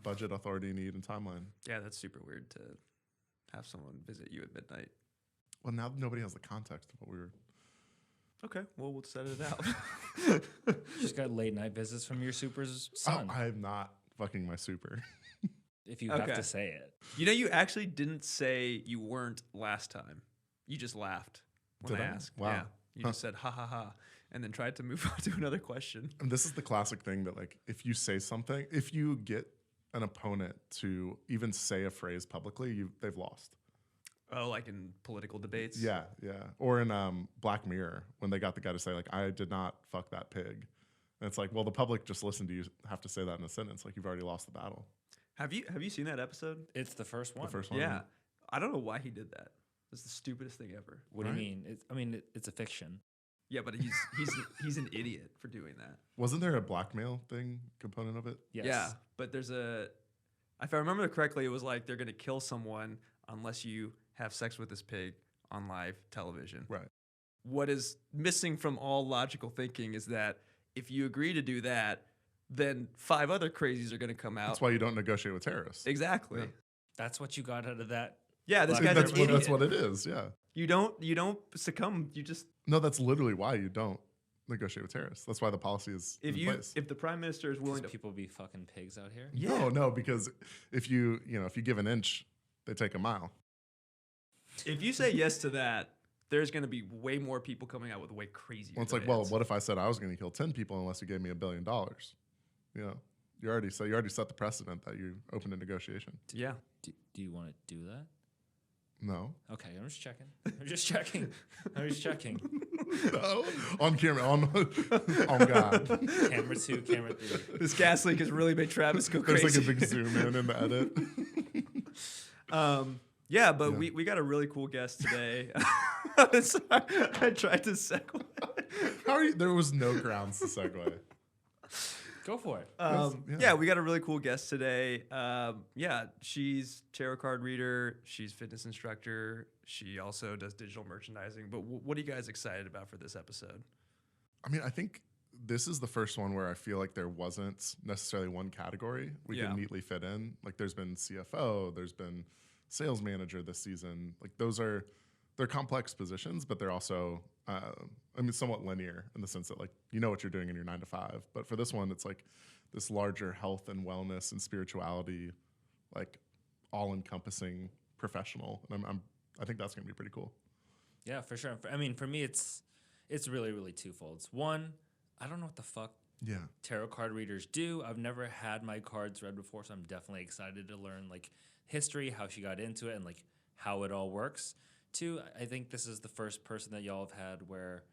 budget, authority, need, and timeline. Yeah, that's super weird to have someone visit you at midnight. Well, now nobody has the context of what we were. Okay, well, we'll set it out. Just got late night visits from your super's son. Oh, I'm not fucking my super. If you have Okay. to say it. You know, you actually didn't say you weren't last time. You just laughed when Did I I? asked. Wow. Yeah, you just said ha ha ha, and then tried to move on to another question. And this is the classic thing that, like, if you say something, if you get an opponent to even say a phrase publicly, they've lost. Oh, like in political debates? Yeah, yeah. Or in Black Mirror, when they got the guy to say, like, I did not fuck that pig. And it's like, well, the public just listened to you have to say that in a sentence. Like, you've already lost the battle. Have you seen that episode? It's the first one. The first one. Yeah. I don't know why he did that. It's the stupidest thing ever. What Right. do you mean? It's a fiction. Yeah, but he's an idiot for doing that. Wasn't there a blackmail thing component of it? Yes. Yeah, but there's if I remember correctly, it was like they're gonna kill someone unless you have sex with this pig on live television. Right. What is missing from all logical thinking is that if you agree to do that, then 5 other crazies are gonna come out. That's why you don't negotiate with terrorists. Exactly. Yeah. That's what you got out of that. Yeah, this Black guy's Mirror. an That's idiot. what it is. Yeah. You don't succumb. You just No, that's literally why you don't negotiate with terrorists. That's why the policy is in place. if the prime minister is willing Because to people be fucking pigs out here. Yeah. No, because if you give an inch, they take a mile. if you say yes to that, there's going to be way more people coming out with way crazier. Well, it's like, well, what if I said I was going to kill 10 people unless you gave me $1 billion? You know, you already set the precedent that you opened a negotiation. Yeah. Do you want to do that? No, Okay, I'm just checking. I'm just checking. no, on camera, on God. Camera 2, camera 3. This gas leak has really made Travis go There's crazy. like a big zoom in the edit. Yeah, but Yeah. we got a really cool guest today. Sorry, I tried to segue. How are you? There was no grounds to segue. Go for it. Yeah, we got a really cool guest today. Yeah, she's tarot card reader. She's fitness instructor. She also does digital merchandising. But what are you guys excited about for this episode? I mean, I think this is the first one where I feel like there wasn't necessarily one category we Yeah. could neatly fit in. Like, there's been CFO, there's been sales manager this season. Like, they're complex positions, but they're also, somewhat linear in the sense that, like, you know what you're doing in your 9 to 5. But for this one, it's like this larger health and wellness and spirituality, like, all-encompassing professional. And I think that's gonna be pretty cool. Yeah, for sure. I mean, for me, it's really, really twofold. It's one, I don't know what the fuck Yeah. tarot card readers do. I've never had my cards read before, so I'm definitely excited to learn like history, how she got into it, and like how it all works. Two, I think this is the first person that y'all have had where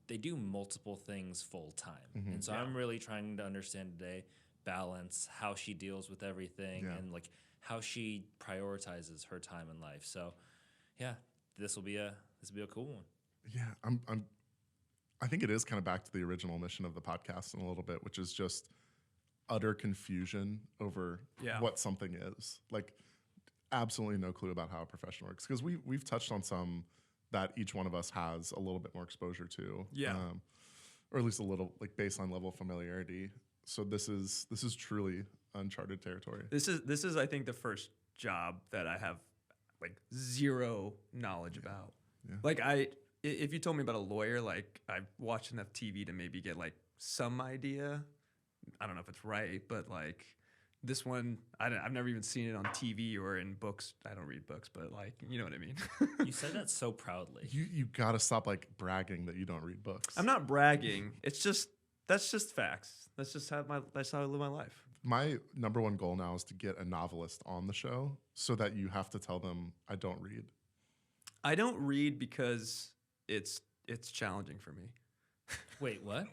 they do multiple things full time. And so I'm really trying to understand today balance, how she deals with everything, Yeah. and like how she prioritizes her time in life. So yeah, this will be a cool one. Yeah, I think it is kind of back to the original mission of the podcast in a little bit, which is just utter confusion over Yeah. what something is. Like, absolutely no clue about how a profession works, because we've touched on some that each one of us has a little bit more exposure to, Yeah. or at least a little like baseline level of familiarity. So this is truly uncharted territory. This is I think the first job that I have like zero knowledge about. Yeah. Like if you told me about a lawyer, like I've watched enough TV to maybe get like some idea. I don't know if it's right, but like this one, I've never even seen it on TV or in books. I don't read books, but like, you know what I mean? You said that so proudly. You gotta stop like bragging that you don't read books. I'm not bragging. That's just facts. That's how I live my life. My number one goal now is to get a novelist on the show so that you have to tell them I don't read. I don't read because it's challenging for me. Wait, what?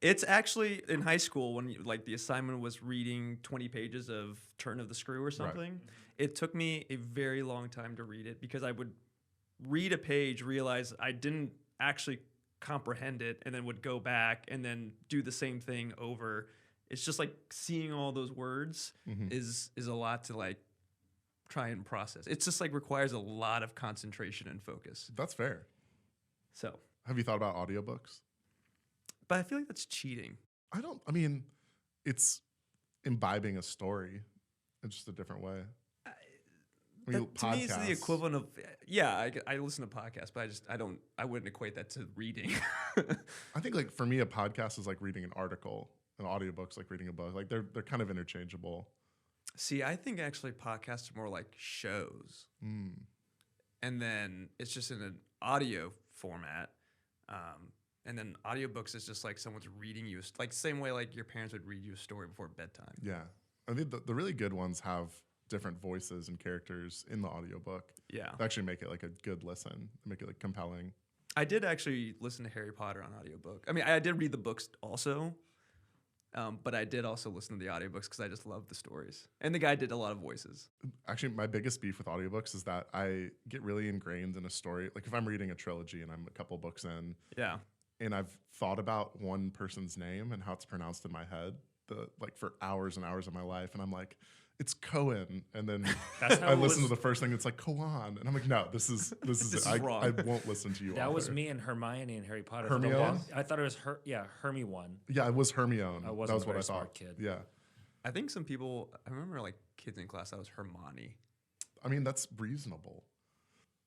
It's actually in high school when the assignment was reading 20 pages of Turn of the Screw or something. It took me a very long time to read it because I would read a page, realize I didn't actually comprehend it, and then would go back and then do the same thing over. It's just like seeing all those words is a lot to like try and process. It's just like requires a lot of concentration and focus. That's fair. So, Have you thought about audiobooks? but I feel like that's cheating. I mean, it's imbibing a story in just a different way. To me, it's the equivalent of I listen to podcasts, but I wouldn't equate that to reading. I think like for me, a podcast is like reading an article, an audiobook's like reading a book. Like they're kind of interchangeable. See, I think actually podcasts are more like shows, and then it's just in an audio format. And then audiobooks is just like someone's reading you, like same way like your parents would read you a story before bedtime. Yeah, I think the really good ones have different voices and characters in the audiobook. Yeah, that actually make it like a good listen, make it like compelling. I did actually listen to Harry Potter on audiobook. I mean, I did read the books also, but I did also listen to the audiobooks because I just love the stories. And the guy did a lot of voices. Actually, my biggest beef with audiobooks is that I get really ingrained in a story. Like if I'm reading a trilogy and I'm a couple books in, and I've thought about one person's name and how it's pronounced in my head, for hours and hours of my life, and I'm like, it's Cohen, and then I listen to the first thing. It's like Koan, and I'm like, no, this is it. Wrong. I won't listen to you. That was me and Hermione in Harry Potter. Hermione? I thought it was Hermione. Yeah, it was Hermione. That was what I smart thought. Kid. Yeah, I think some people. I remember like kids in class. That was Hermione. I mean, that's reasonable.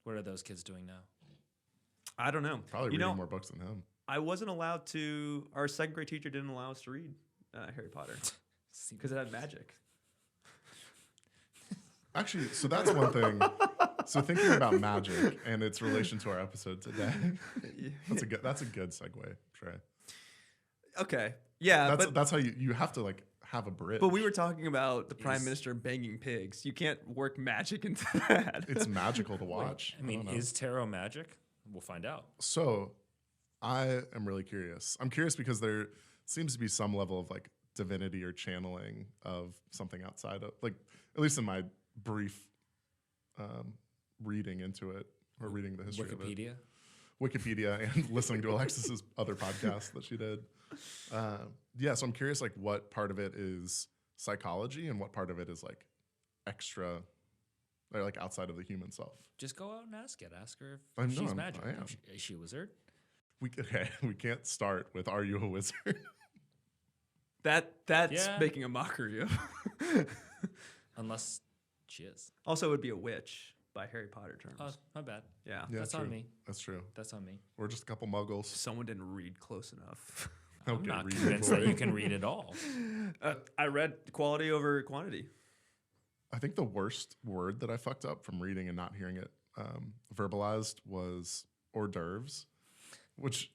What are those kids doing now? I don't know. Probably reading more books than him. I wasn't allowed to. Our second grade teacher didn't allow us to read Harry Potter because it had magic. Actually, so that's one thing. So thinking about magic and its relation to our episode today, that's a good segue, Shrey. Okay, yeah, that's how you have to like have a bridge. But we were talking about the prime minister banging pigs. You can't work magic into that. It's magical to watch. I mean, is tarot magic? We'll find out. So I am really curious. I'm curious because there seems to be some level of like divinity or channeling of something outside of, like, at least in my brief reading into it, or reading the history of it. Wikipedia and listening to Alexis's other podcast that she did. So I'm curious, like, what part of it is psychology and what part of it is like extra, or like outside of the human self. Just go out and ask it. Ask her if she's magic. Is she a wizard? We can't start with "Are you a wizard?" That's making a mockery of. Unless she is. Also, it would be a witch by Harry Potter terms. Oh, my bad. Yeah, that's true. on me. That's true. That's on me. We're just a couple muggles. Someone didn't read close enough. I'm not convinced that you can read it all. I read quality over quantity. I think the worst word that I fucked up from reading and not hearing it verbalized was hors d'oeuvres, which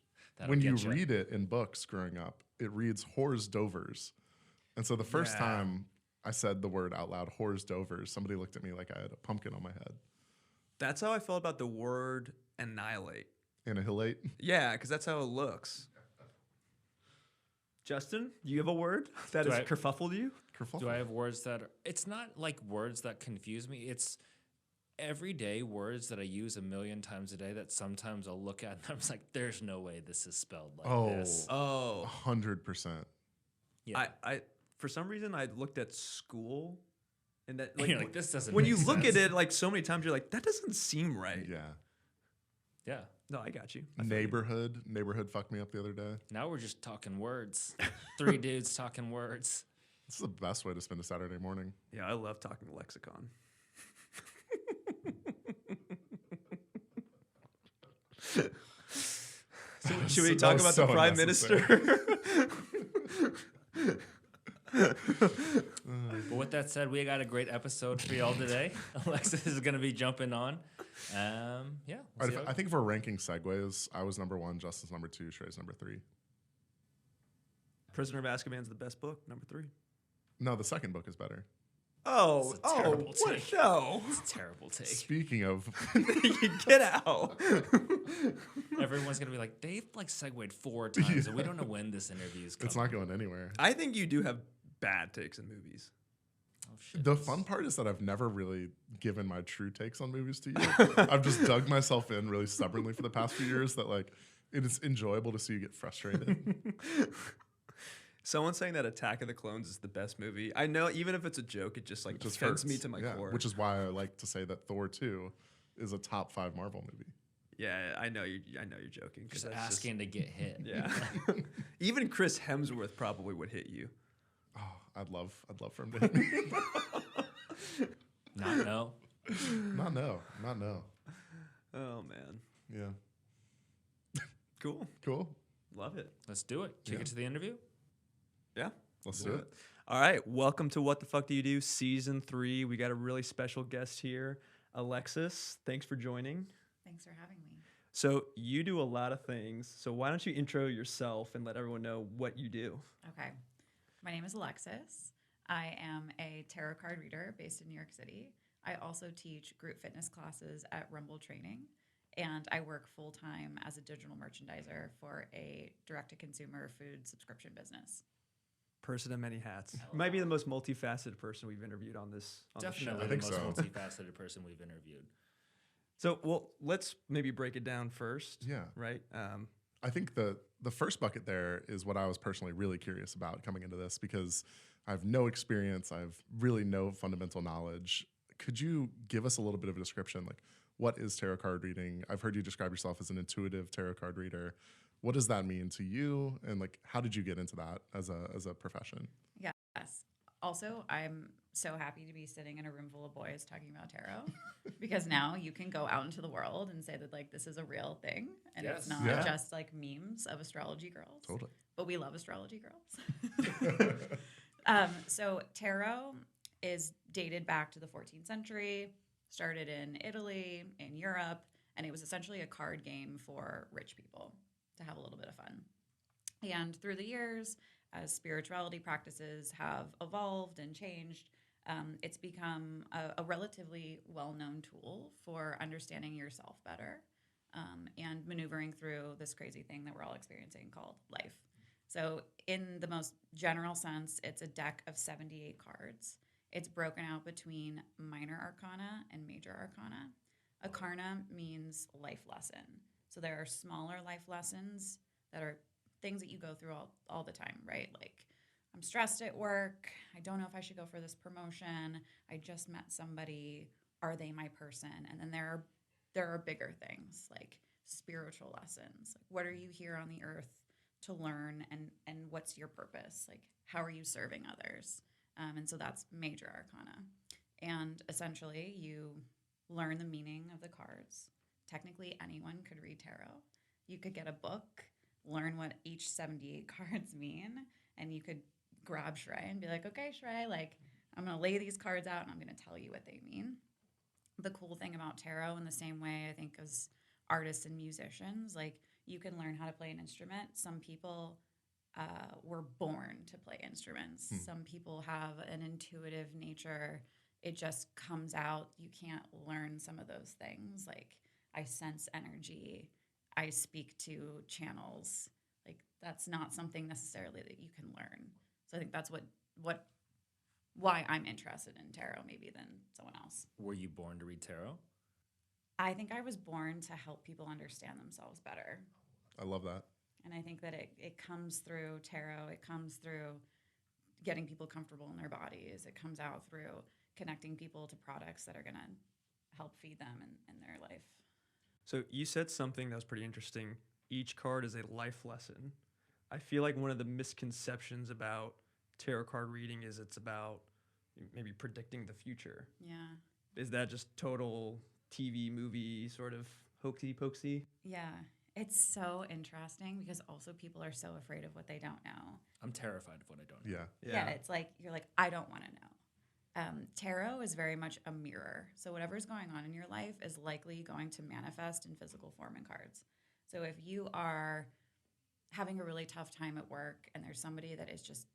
when you read it in books growing up, it reads hors d'oeuvres. And so the first time I said the word out loud, hors d'oeuvres, somebody looked at me like I had a pumpkin on my head. That's how I felt about the word annihilate. Annihilate? Yeah, because that's how it looks. Justin, do you have a word that is kerfuffle to you? Kerfuffle. Do I have words that are... It's not like words that confuse me. It's everyday words that I use a million times a day that sometimes I'll look at and I'm just like, there's no way this is spelled like this. Oh, 100%. Yeah. I for some reason, I looked at school and that... Like, you're like, this doesn't when make you sense. look at it like so many times, you're like, that doesn't seem right. Yeah. Yeah. No, I got you. Neighborhood fucked me up the other day. Now we're just talking words. 3 dudes talking words. This is the best way to spend a Saturday morning. Yeah, I love talking to lexicon. Should we talk about the prime minister? But with that said, we got a great episode for y'all today. Alexis is going to be jumping on. Yeah. I think if we're ranking segues, I was number 1, Justin's number 2, Shrey's number 3. Prisoner of Azkaban's the best book, number 3. No, the second book is better. It's a terrible take. No. It's a terrible take. Speaking of... Get out. Everyone's going to be like, they've like segued 4 times, and we don't know when this interview is coming. It's not going anywhere. I think you do have bad takes in movies. Oh, shit. The fun part is that I've never really given my true takes on movies to you. I've just dug myself in really stubbornly for the past few years that like it is enjoyable to see you get frustrated. Someone saying that Attack of the Clones is the best movie. I know, even if it's a joke, it just like offends me to my core. Which is why I like to say that Thor 2 is a top 5 Marvel movie. Yeah, I know you're joking. Just asking to get hit. Yeah. Even Chris Hemsworth probably would hit you. Oh, I'd love for him to hit me. Not no. Not no. Oh man, Yeah. cool, Cool. love it. Let's do it. Kick Yeah. it to the interview. Yeah. Let's do it. All right, welcome to What the Fuck Do You Do Season 3. We got a really special guest here, Alexis. Thanks for joining. Thanks for having me. So you do a lot of things. So why don't you intro yourself and let everyone know what you do? Okay. My name is Alexis. I am a tarot card reader based in New York City. I also teach group fitness classes at Rumble Training, and I work full-time as a digital merchandiser for a direct-to-consumer food subscription business. Person of many hats. You might be the most multifaceted person we've interviewed on this on Definitely the the show. most so. multifaceted person we've interviewed. So, well, let's maybe break it down first. Yeah. Right. I think the first bucket there is what I was personally really curious about coming into this, because I have no experience. I have really no fundamental knowledge. Could you give us a little bit of a description? Like, what is tarot card reading? I've heard you describe yourself as an intuitive tarot card reader. What does that mean to you? And like, how did you get into that as a profession? Yes. Also, I'm so happy to be sitting in a room full of boys talking about tarot because now you can go out into the world and say that like this is a real thing and it's Yes. not Yeah. just like memes of astrology girls. Totally. But we love astrology girls. So tarot is dated back to the 14th century, started in Italy, in Europe, and it was essentially a card game for rich people to have a little bit of fun. And through the years, as spirituality practices have evolved and changed, it's become a relatively well-known tool for understanding yourself better and maneuvering through this crazy thing that we're all experiencing called life. So in the most general sense, it's a deck of 78 cards. It's broken out between minor arcana and major arcana. Arcana means life lesson. So there are smaller life lessons that are things that you go through all the time, right? Like, I'm stressed at work. I don't know if I should go for this promotion. I just met somebody. Are they my person? And then there are bigger things like spiritual lessons. Like, what are you here on the earth to learn, and what's your purpose? Like, how are you serving others? And so that's major arcana. And essentially, you learn the meaning of the cards. Technically, anyone could read tarot. You could get a book, learn what each 78 cards mean, and you could grab Shrey and be like, okay, Shrey, like, I'm going to lay these cards out and I'm going to tell you what they mean. The cool thing about tarot, in the same way I think as artists and musicians, like, you can learn how to play an instrument. Some people were born to play instruments. Some people have an intuitive nature. It just comes out. You can't learn some of those things. Like, I sense energy. I speak to channels. Like, that's not something necessarily that you can learn. So I think that's why I'm interested in tarot maybe than someone else. Were you born to read tarot? I think I was born to help people understand themselves better. I love that. And I think that it comes through tarot. It comes through getting people comfortable in their bodies. It comes out through connecting people to products that are going to help feed them in their life. So you said something that was pretty interesting. Each card is a life lesson. I feel like one of the misconceptions about tarot card reading is it's about maybe predicting the future. Yeah. Is that just total TV movie sort of hokey pokey? Yeah. It's so interesting because also people are so afraid of what they don't know. I'm terrified of what I don't know. Yeah. Yeah, it's like, you're like, I don't want to know. Tarot is very much a mirror. So whatever's going on in your life is likely going to manifest in physical form in cards. So if you are having a really tough time at work and there's somebody that is just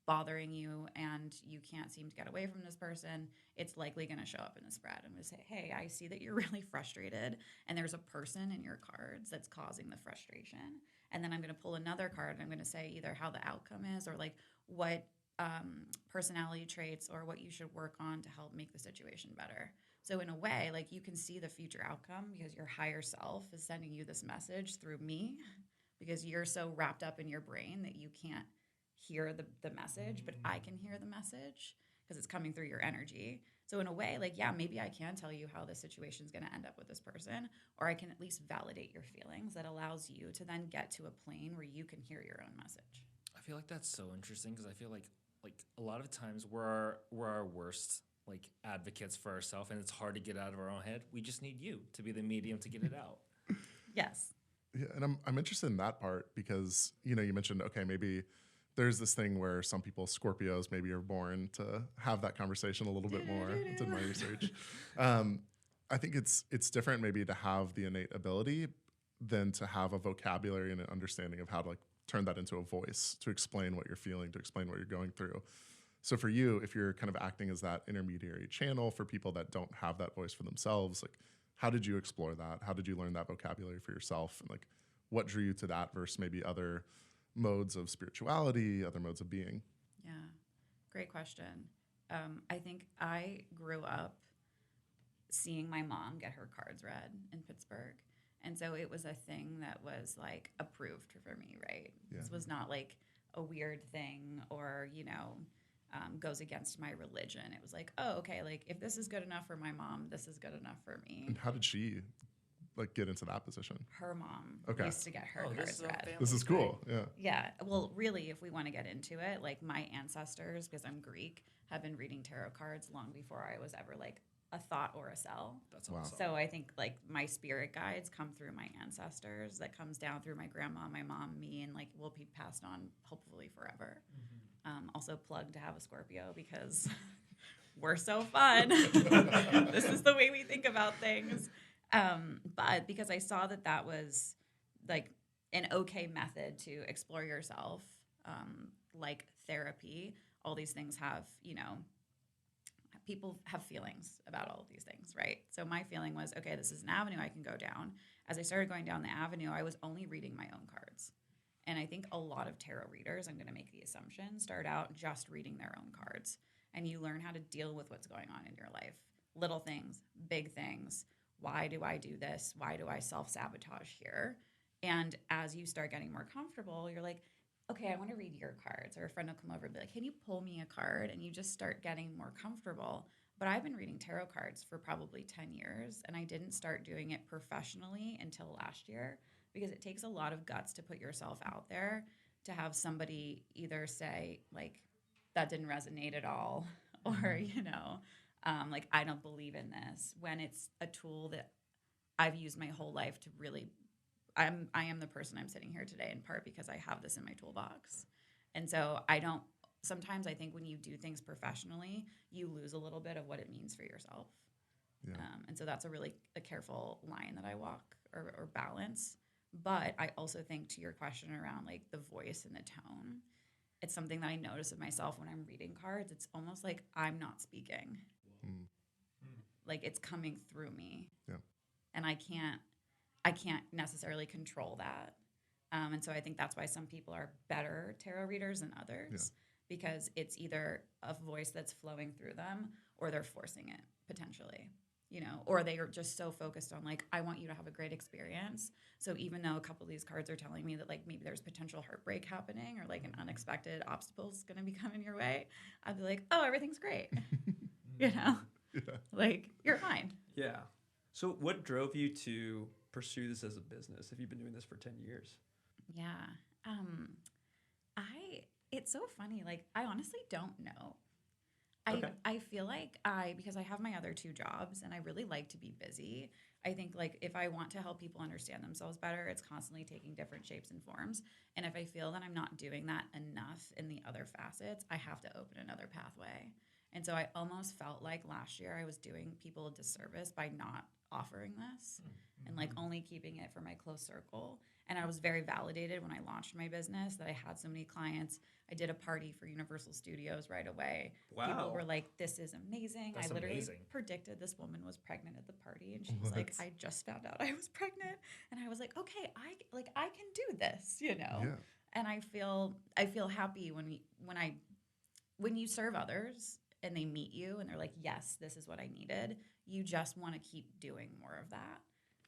bothering you and you can't seem to get away from this person, it's likely going to show up in the spread. I'm going to say, hey, I see that you're really frustrated and there's a person in your cards that's causing the frustration. And then I'm going to pull another card and I'm going to say either how the outcome is or like what personality traits or what you should work on to help make the situation better. So in a way, like, you can see the future outcome because your higher self is sending you this message through me because you're so wrapped up in your brain that you can't hear the message, but I can hear the message because it's coming through your energy. So in a way, like, yeah, maybe I can tell you how this situation is going to end up with this person, or I can at least validate your feelings that allows you to then get to a plane where you can hear your own message. I feel like that's so interesting because I feel like like a lot of times we're our worst like advocates for ourselves, and it's hard to get out of our own head. We just need you to be the medium to get it out. Yes. Yeah, and I'm interested in that part because you mentioned okay, maybe there's this thing where some people Scorpios maybe are born to have that conversation a little bit more. I did my research. I think it's different maybe to have the innate ability than to have a vocabulary and an understanding of how to like turn that into a voice to explain what you're feeling, to explain what you're going through. So for you, if you're kind of acting as that intermediary channel for people that don't have that voice for themselves, like how did you explore that? How did you learn that vocabulary for yourself? And like what drew you to that versus maybe other modes of spirituality, other modes of being? Yeah. Great question. I think I grew up seeing my mom get her cards read in Pittsburgh. And so it was a thing that was like approved for me, right? Yeah. This was not like a weird thing or, goes against my religion. It was like, oh, okay, like if this is good enough for my mom, this is good enough for me. And how did she like get into that position? Her mom Okay. used to get her This cards is a read. family This is thing. cool. Yeah. Yeah. Well, really, if we want to get into it, like my ancestors, because I'm Greek, have been reading tarot cards long before I was ever like a thought or a cell. That's Wow. awesome. So I think like my spirit guides come through my ancestors. That comes down through my grandma, my mom, me, and like will be passed on hopefully forever. Also plug to have a Scorpio because we're so fun. This is the way we think about things. But because I saw that was like an okay method to explore yourself, like therapy, all these things have, people have feelings about all of these things, right? So my feeling was, okay, this is an avenue I can go down. As I started going down the avenue, I was only reading my own cards. And I think a lot of tarot readers, I'm going to make the assumption, start out just reading their own cards. And you learn how to deal with what's going on in your life. Little things, big things. Why do I do this? Why do I self-sabotage here? And as you start getting more comfortable, you're like, okay, I want to read your cards. Or a friend will come over and be like, can you pull me a card? And you just start getting more comfortable. But I've been reading tarot cards for probably 10 years, and I didn't start doing it professionally until last year because it takes a lot of guts to put yourself out there to have somebody either say, like, that didn't resonate at all, or, like, I don't believe in this, when it's a tool that I've used my whole life to really I am the person I'm sitting here today in part because I have this in my toolbox. And so sometimes I think when you do things professionally, you lose a little bit of what it means for yourself. Yeah. And so that's a careful line that I walk or balance. But I also think to your question around like the voice and the tone, it's something that I notice of myself when I'm reading cards. It's almost like I'm not speaking. Mm. Like it's coming through me. Yeah. And I can't necessarily control that. And so I think that's why some people are better tarot readers than others, because it's either a voice that's flowing through them or they're forcing it potentially, or they are just so focused on like, I want you to have a great experience. So even though a couple of these cards are telling me that like maybe there's potential heartbreak happening or like an unexpected obstacle is going to be coming your way, I'd be like, oh, everything's great. Yeah. Like you're fine. Yeah. So what drove you to pursue this as a business if you've been doing this for 10 years? Yeah. It's so funny. Like, I honestly don't know. Okay. I feel like because I have my other two jobs and I really like to be busy, I think like if I want to help people understand themselves better, it's constantly taking different shapes and forms. And if I feel that I'm not doing that enough in the other facets, I have to open another pathway. And so I almost felt like last year I was doing people a disservice by not offering this and like only keeping it for my close circle. And I was very validated when I launched my business that I had so many clients. I did a party for Universal Studios right away. Wow. People were like, this is amazing. That's I literally amazing. predicted this woman was pregnant at the party and she was like, I just found out I was pregnant. And I was like, okay, I can do this, Yeah. And I feel happy when you serve others and they meet you and they're like, yes, this is what I needed. You just want to keep doing more of that.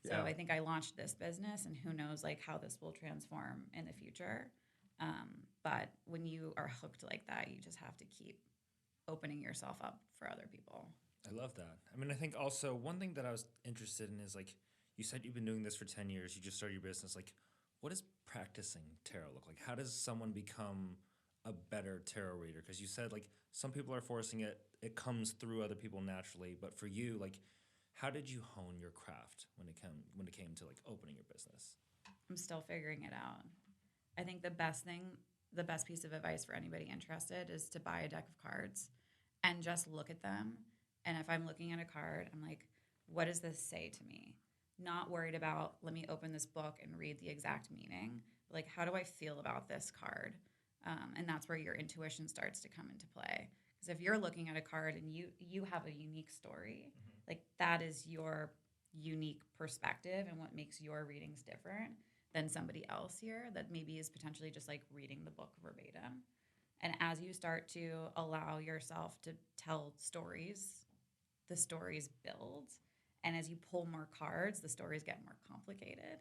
So Yeah. I think I launched this business and who knows like how this will transform in the future. But when you are hooked like that, you just have to keep opening yourself up for other people. I love that. I mean, I think also one thing that I was interested in is like, you said you've been doing this for 10 years. You just started your business. Like, what does practicing tarot look like? How does someone become a better tarot reader? Because you said like some people are forcing it, it comes through other people naturally, but for you, like, how did you hone your craft when it came to like opening your business? I'm still figuring it out. I think the best piece of advice for anybody interested is to buy a deck of cards and just look at them. And if I'm looking at a card, I'm like, what does this say to me? Not worried about, let me open this book and read the exact meaning. Like, how do I feel about this card? And that's where your intuition starts to come into play. Because if you're looking at a card and you have a unique story, like that is your unique perspective and what makes your readings different than somebody else here that maybe is potentially just like reading the book verbatim. And as you start to allow yourself to tell stories, the stories build. And as you pull more cards, the stories get more complicated,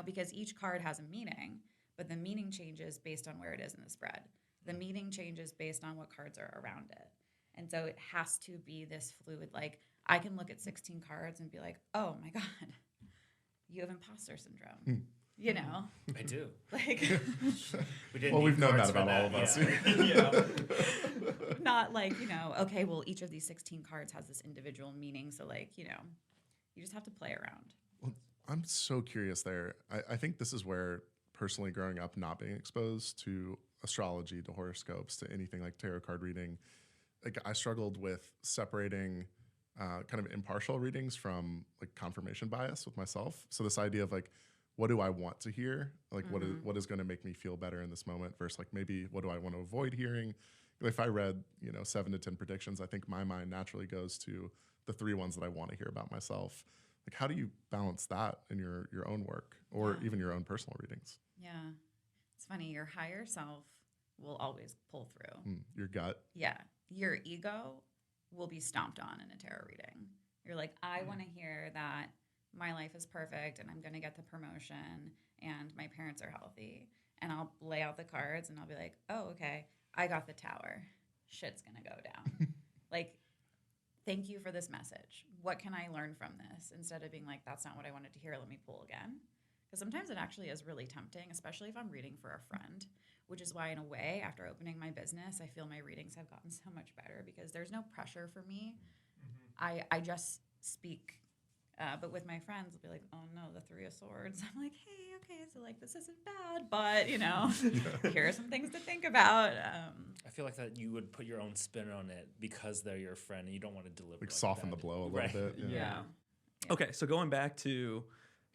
because each card has a meaning, but the meaning changes based on where it is in the spread. The meaning changes based on what cards are around it. And so it has to be this fluid, like I can look at 16 cards and be like, oh my God, you have imposter syndrome. I do. Like, We've known that about all of us. Yeah. Not like, okay, well, each of these 16 cards has this individual meaning. So like, you just have to play around. Well, I'm so curious there. I think this is where personally growing up, not being exposed to astrology, to horoscopes, to anything like tarot card reading, like I struggled with separating kind of impartial readings from like confirmation bias with myself. So this idea of like, what do I want to hear? Like what is going to make me feel better in this moment versus like maybe what do I want to avoid hearing? If I read, 7 to 10 predictions, I think my mind naturally goes to the 3 ones that I want to hear about myself. Like how do you balance that in your own work or even your own personal readings? Yeah. It's funny. Your higher self will always pull through. Your gut. Yeah. Your ego will be stomped on in a tarot reading. You're like, I want to hear that my life is perfect and I'm going to get the promotion and my parents are healthy. And I'll lay out the cards and I'll be like, oh, okay, I got the Tower. Shit's going to go down. Like, thank you for this message. What can I learn from this? Instead of being like, that's not what I wanted to hear. Let me pull again. Because sometimes it actually is really tempting, especially if I'm reading for a friend, which is why in a way, after opening my business, I feel my readings have gotten so much better because there's no pressure for me. I just speak. But with my friends, I'll be like, oh no, the 3 of Swords. I'm like, hey, okay, so like this isn't bad, but here are some things to think about. I feel like that you would put your own spin on it because they're your friend and you don't want to deliver. Like soften the blow a little bit. Yeah. Okay, so going back to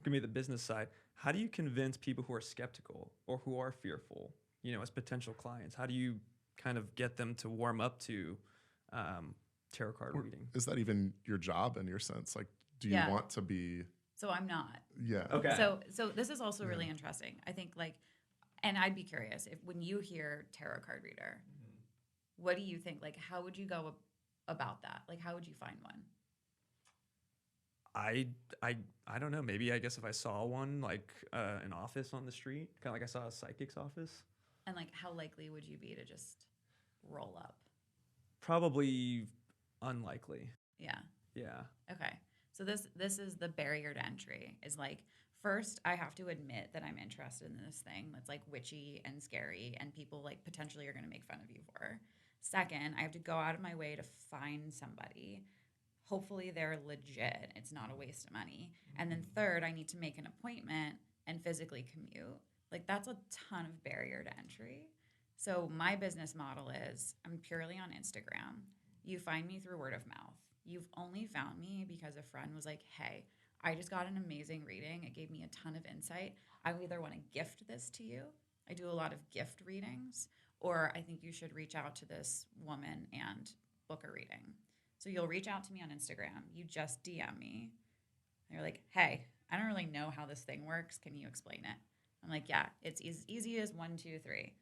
give me the business side, how do you convince people who are skeptical or who are fearful, as potential clients? How do you kind of get them to warm up to tarot card reading? Is that even your job in your sense? Like, do you want to be? So I'm not. Yeah. Okay. So this is also really interesting. I think and I'd be curious if when you hear tarot card reader, what do you think? Like, how would you go about that? Like, how would you find one? I don't know. Maybe I guess if I saw one like an office on the street, kind of like I saw a psychic's office. And like, how likely would you be to just roll up? Probably unlikely. Yeah. Yeah. Okay. So this is the barrier to entry. Is like, first I have to admit that I'm interested in this thing that's like witchy and scary and people like potentially are going to make fun of you for. Second, I have to go out of my way to find somebody. Hopefully they're legit. It's not a waste of money. And then third, I need to make an appointment and physically commute. Like that's a ton of barrier to entry. So my business model is I'm purely on Instagram. You find me through word of mouth. You've only found me because a friend was like, hey, I just got an amazing reading. It gave me a ton of insight. I either want to gift this to you. I do a lot of gift readings, or I think you should reach out to this woman and book a reading. So you'll reach out to me on Instagram. You just DM me. And you're like, hey, I don't really know how this thing works. Can you explain it? I'm like, yeah, it's as easy as 1, 2, 3.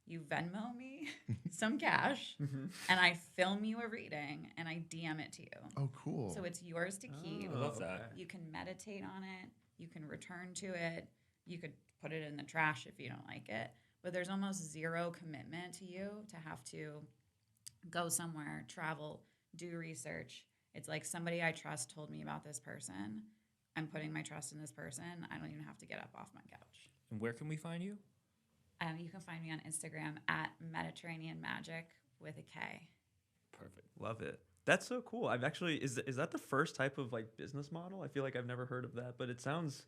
You Venmo me some cash, and I film you a reading, and I DM it to you. Oh, cool. So it's yours to keep. I love that. You can meditate on it. You can return to it. You could put it in the trash if you don't like it. But there's almost zero commitment to you to have to go somewhere, travel, do research. It's like somebody I trust told me about this person. I'm putting my trust in this person. I don't even have to get up off my couch. And where can we find you? You can find me on Instagram at Mediterranean Magic with a K. Perfect. Love it. That's so cool. I've actually is that the first type of like business model? I feel like I've never heard of that, but it sounds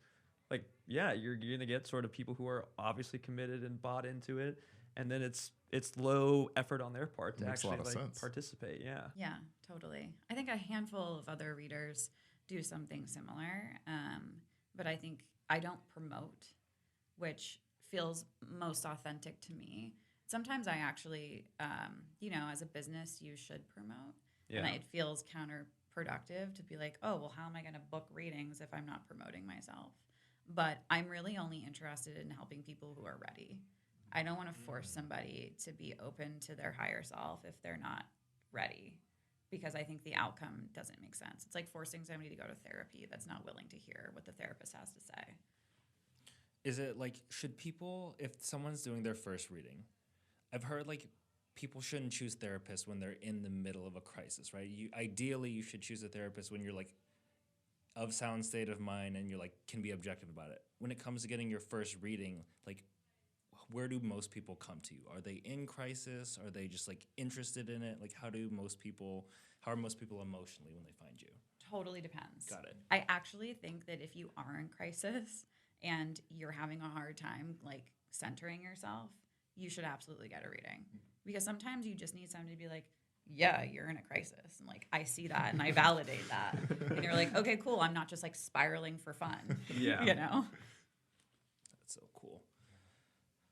like yeah, you're gonna get sort of people who are obviously committed and bought into it, and then it's low effort on their part to Makes a actually lot of like sense. participate. Yeah. Yeah, totally. I think a handful of other readers do something similar, but I think I don't promote, which feels most authentic to me. Sometimes I actually, as a business, you should promote. Yeah. And it feels counterproductive to be like, oh, well, how am I going to book readings if I'm not promoting myself? But I'm really only interested in helping people who are ready. I don't want to force somebody to be open to their higher self if they're not ready, because I think the outcome doesn't make sense. It's like forcing somebody to go to therapy that's not willing to hear what the therapist has to say. Is it like, should people, if someone's doing their first reading, I've heard like people shouldn't choose therapists when they're in the middle of a crisis, right? Ideally, you should choose a therapist when you're like of sound state of mind and you're like can be objective about it. When it comes to getting your first reading, like where do most people come to you? Are they in crisis? Are they just like interested in it? Like how are most people emotionally when they find you? Totally depends. Got it. I actually think that if you are in crisis and you're having a hard time like centering yourself, you should absolutely get a reading. Because sometimes you just need somebody to be like, yeah, you're in a crisis. And like, I see that and I validate that. And you're like, okay, cool. I'm not just like spiraling for fun. Yeah. That's so cool.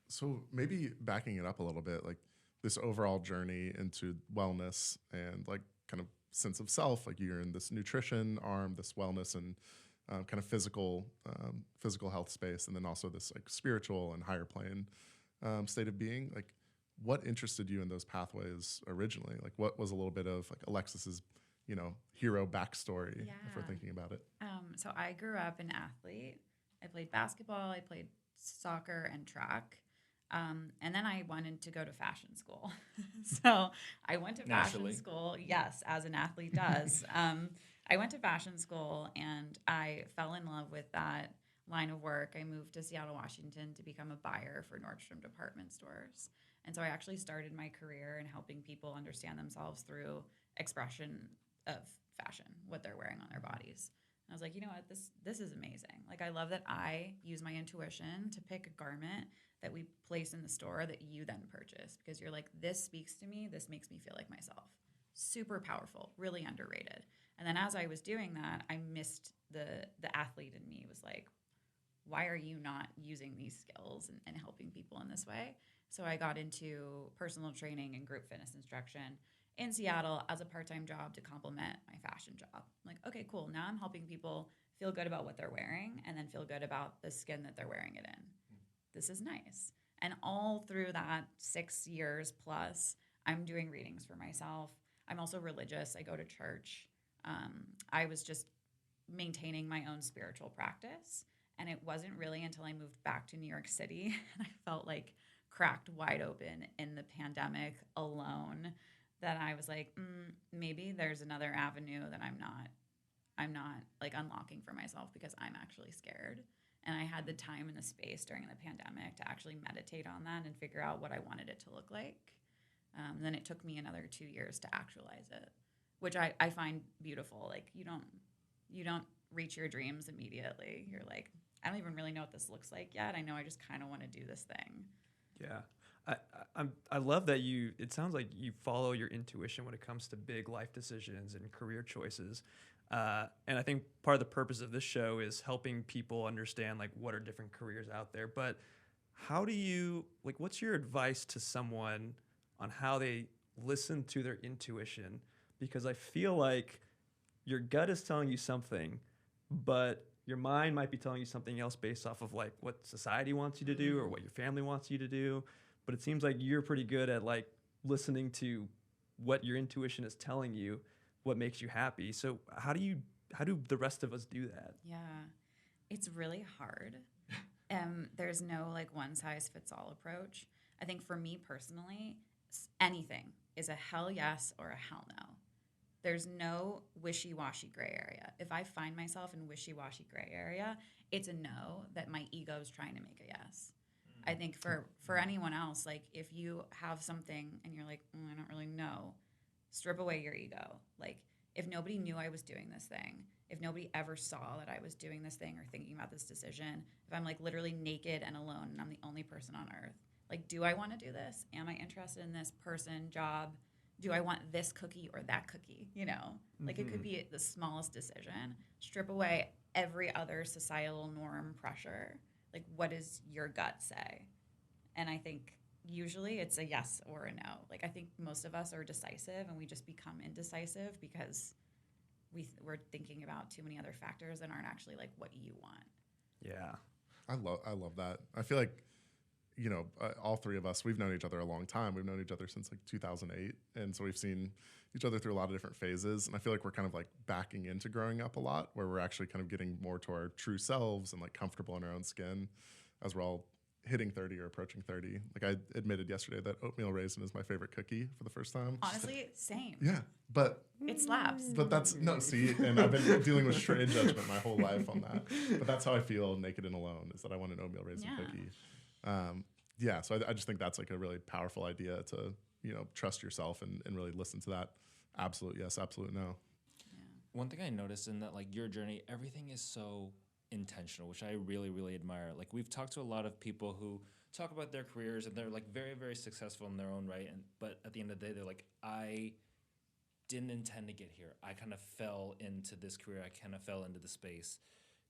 So maybe backing it up a little bit, like this overall journey into wellness and like kind of sense of self, like you're in this nutrition arm, this wellness and kind of physical health space, and then also this like spiritual and higher plane state of being. Like, what interested you in those pathways originally? Like, what was a little bit of like Alexis's, hero backstory, if we're Yeah. thinking about it? So I grew up an athlete. I played basketball, I played soccer and track. And then I wanted to go to fashion school. So I went to Naturally. fashion school. Yes, as an athlete does. I went to fashion school and I fell in love with that line of work. I moved to Seattle, Washington to become a buyer for Nordstrom department stores. And so I actually started my career in helping people understand themselves through expression of fashion, what they're wearing on their bodies. And I was like, you know what, this is amazing. Like I love that I use my intuition to pick a garment that we place in the store that you then purchase, because you're like, this speaks to me, this makes me feel like myself. Super powerful, really underrated. And then as I was doing that, I missed the athlete in me was like, why are you not using these skills and helping people in this way? So I got into personal training and group fitness instruction in Seattle as a part-time job to complement my fashion job. I'm like, okay, cool. Now I'm helping people feel good about what they're wearing and then feel good about the skin that they're wearing it in. This is nice. And all through that 6 years plus, I'm doing readings for myself. I'm also religious. I go to church. I was just maintaining my own spiritual practice. And it wasn't really until I moved back to New York City and I felt like cracked wide open in the pandemic alone that I was like, maybe there's another avenue that I'm not like unlocking for myself because I'm actually scared. And I had the time and the space during the pandemic to actually meditate on that and figure out what I wanted it to look like. Then it took me another 2 years to actualize it, which I find beautiful. Like you don't reach your dreams immediately. You're like, I don't even really know what this looks like yet. I know I just kind of want to do this thing. Yeah. I love that it sounds like you follow your intuition when it comes to big life decisions and career choices. And I think part of the purpose of this show is helping people understand like what are different careers out there. But how do you what's your advice to someone on how they listen to their intuition? Because I feel like your gut is telling you something, but your mind might be telling you something else based off of like what society wants you to do or what your family wants you to do. But it seems like you're pretty good at like listening to what your intuition is telling you, what makes you happy. So how do the rest of us do that? Yeah, it's really hard. There's no like one size fits all approach. I think for me personally, anything is a hell yes or a hell no. There's no wishy-washy gray area. If I find myself in wishy-washy gray area, it's a no that my ego is trying to make a yes. I think for anyone else, like if you have something and you're like, I don't really know, strip away your ego. Like if nobody knew I was doing this thing, if nobody ever saw that I was doing this thing or thinking about this decision, if I'm like literally naked and alone and I'm the only person on earth, like, do I want to do this? Am I interested in this person, job? Do I want this cookie or that cookie? You know, like it could be the smallest decision. Strip away every other societal norm pressure. Like, what does your gut say? And I think usually it's a yes or a no. Like, I think most of us are decisive and we just become indecisive because we're thinking about too many other factors that aren't actually like what you want. Yeah. I love that. I feel like, you know, all three of us, we've known each other a long time. We've known each other since like 2008. And so we've seen each other through a lot of different phases. And I feel like we're kind of like backing into growing up a lot, where we're actually kind of getting more to our true selves and like comfortable in our own skin as we're all hitting 30 or approaching 30. Like I admitted yesterday that oatmeal raisin is my favorite cookie for the first time. Honestly, same. Yeah. But It slaps. that's no, see, and I've been dealing with Shrey judgment my whole life on that. But that's how I feel naked and alone, is that I want an oatmeal raisin cookie. Yeah, so I just think that's like a really powerful idea to, you know, trust yourself and really listen to that. Absolute yes, absolute no. Yeah. One thing I noticed in that, like, your journey, everything is so intentional, which I really, really admire. Like, we've talked to a lot of people who talk about their careers and they're like very, very successful in their own right, but at the end of the day, they're like, I didn't intend to get here. I kind of fell into this career. I kind of fell into the space.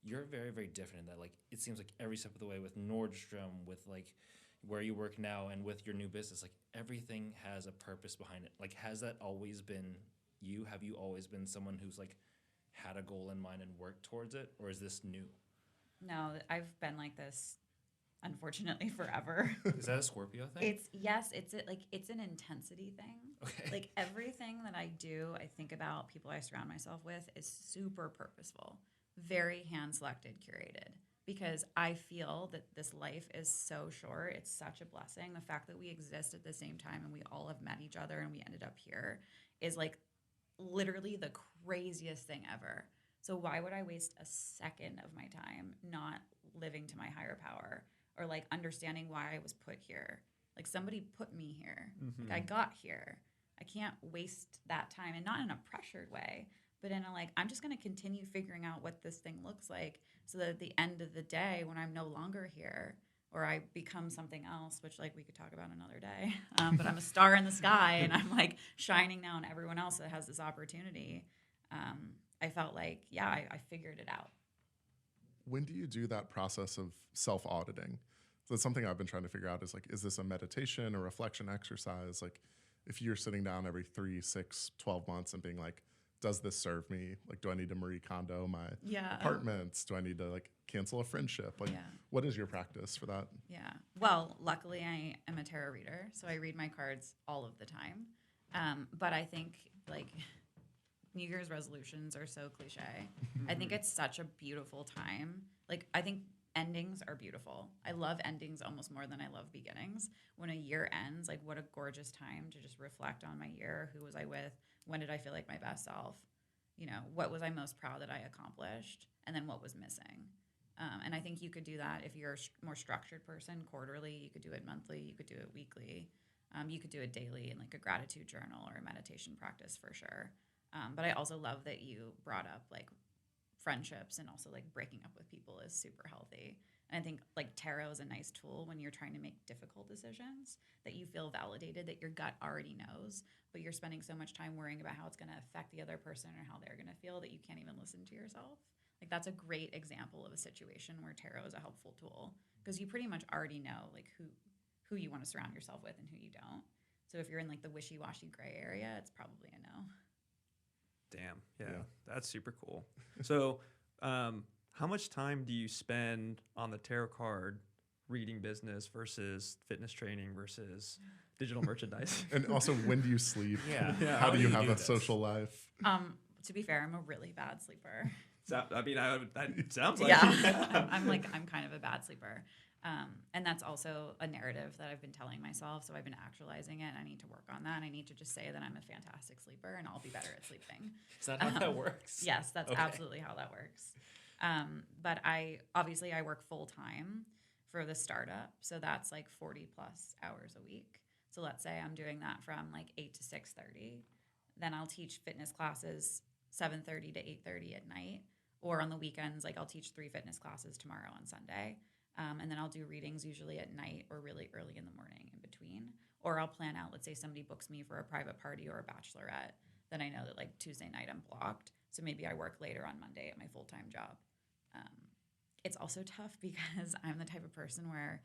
You're very, very different in that. Like, it seems like every step of the way with Nordstrom, with like where you work now, and with your new business, like everything has a purpose behind it. Like, has that always been you? Have you always been someone who's like had a goal in mind and worked towards it, or is this new? No, I've been like this, unfortunately, forever. Is that a Scorpio thing? It's an intensity thing. Okay. Like everything that I do, I think about people I surround myself with is super purposeful, very hand selected, curated. Because I feel that this life is so short. It's such a blessing. The fact that we exist at the same time and we all have met each other and we ended up here is like literally the craziest thing ever. So why would I waste a second of my time not living to my higher power or like understanding why I was put here? Like somebody put me here. Like I got here. I can't waste that time, and not in a pressured way, but in a like, I'm just going to continue figuring out what this thing looks like so that at the end of the day, when I'm no longer here or I become something else, which like we could talk about another day, but I'm a star in the sky and I'm like shining now on everyone else that has this opportunity. I felt like, yeah, I figured it out. When do you do that process of self-auditing? So that's something I've been trying to figure out, is like, is this a meditation or reflection exercise? Like if you're sitting down every 3, 6, 12 months and being like, does this serve me? Like, do I need to Marie Kondo my apartments? Do I need to like cancel a friendship? Like, what is your practice for that? Yeah. Well, luckily I am a tarot reader, so I read my cards all of the time. But I think like New Year's resolutions are so cliche. I think it's such a beautiful time. Like, I think endings are beautiful. I love endings almost more than I love beginnings. When a year ends, like what a gorgeous time to just reflect on my year. Who was I with? When did I feel like my best self? You know, what was I most proud that I accomplished? And then what was missing? And I think you could do that if you're a more structured person, quarterly. You could do it monthly. You could do it weekly. You could do it daily in like a gratitude journal or a meditation practice for sure. But I also love that you brought up like friendships, and also like breaking up with people is super healthy. And I think like tarot is a nice tool when you're trying to make difficult decisions, that you feel validated, that your gut already knows, but you're spending so much time worrying about how it's going to affect the other person or how they're going to feel that you can't even listen to yourself. Like that's a great example of a situation where tarot is a helpful tool, because you pretty much already know like who you want to surround yourself with and who you don't. So if you're in like the wishy-washy gray area, it's probably a no. Damn. Yeah. That's super cool. So, how much time do you spend on the tarot card reading business versus fitness training versus digital merchandise? And also, when do you sleep? Yeah. How do you have a this? social life? To be fair, I'm a really bad sleeper. That sounds like yeah. I'm kind of a bad sleeper. And that's also a narrative that I've been telling myself. So I've been actualizing it. I need to work on that. I need to just say that I'm a fantastic sleeper and I'll be better at sleeping. Is that how that works? Yes, that's absolutely how that works. But I work full time for the startup. So that's like 40 plus hours a week. So let's say I'm doing that from like 8 to 6:30. Then I'll teach fitness classes 7:30 to 8:30 at night. Or on the weekends, like I'll teach 3 fitness classes tomorrow on Sunday. And then I'll do readings usually at night or really early in the morning in between. Or I'll plan out, let's say somebody books me for a private party or a bachelorette. Then I know that like Tuesday night I'm blocked. So maybe I work later on Monday at my full-time job. It's also tough because I'm the type of person where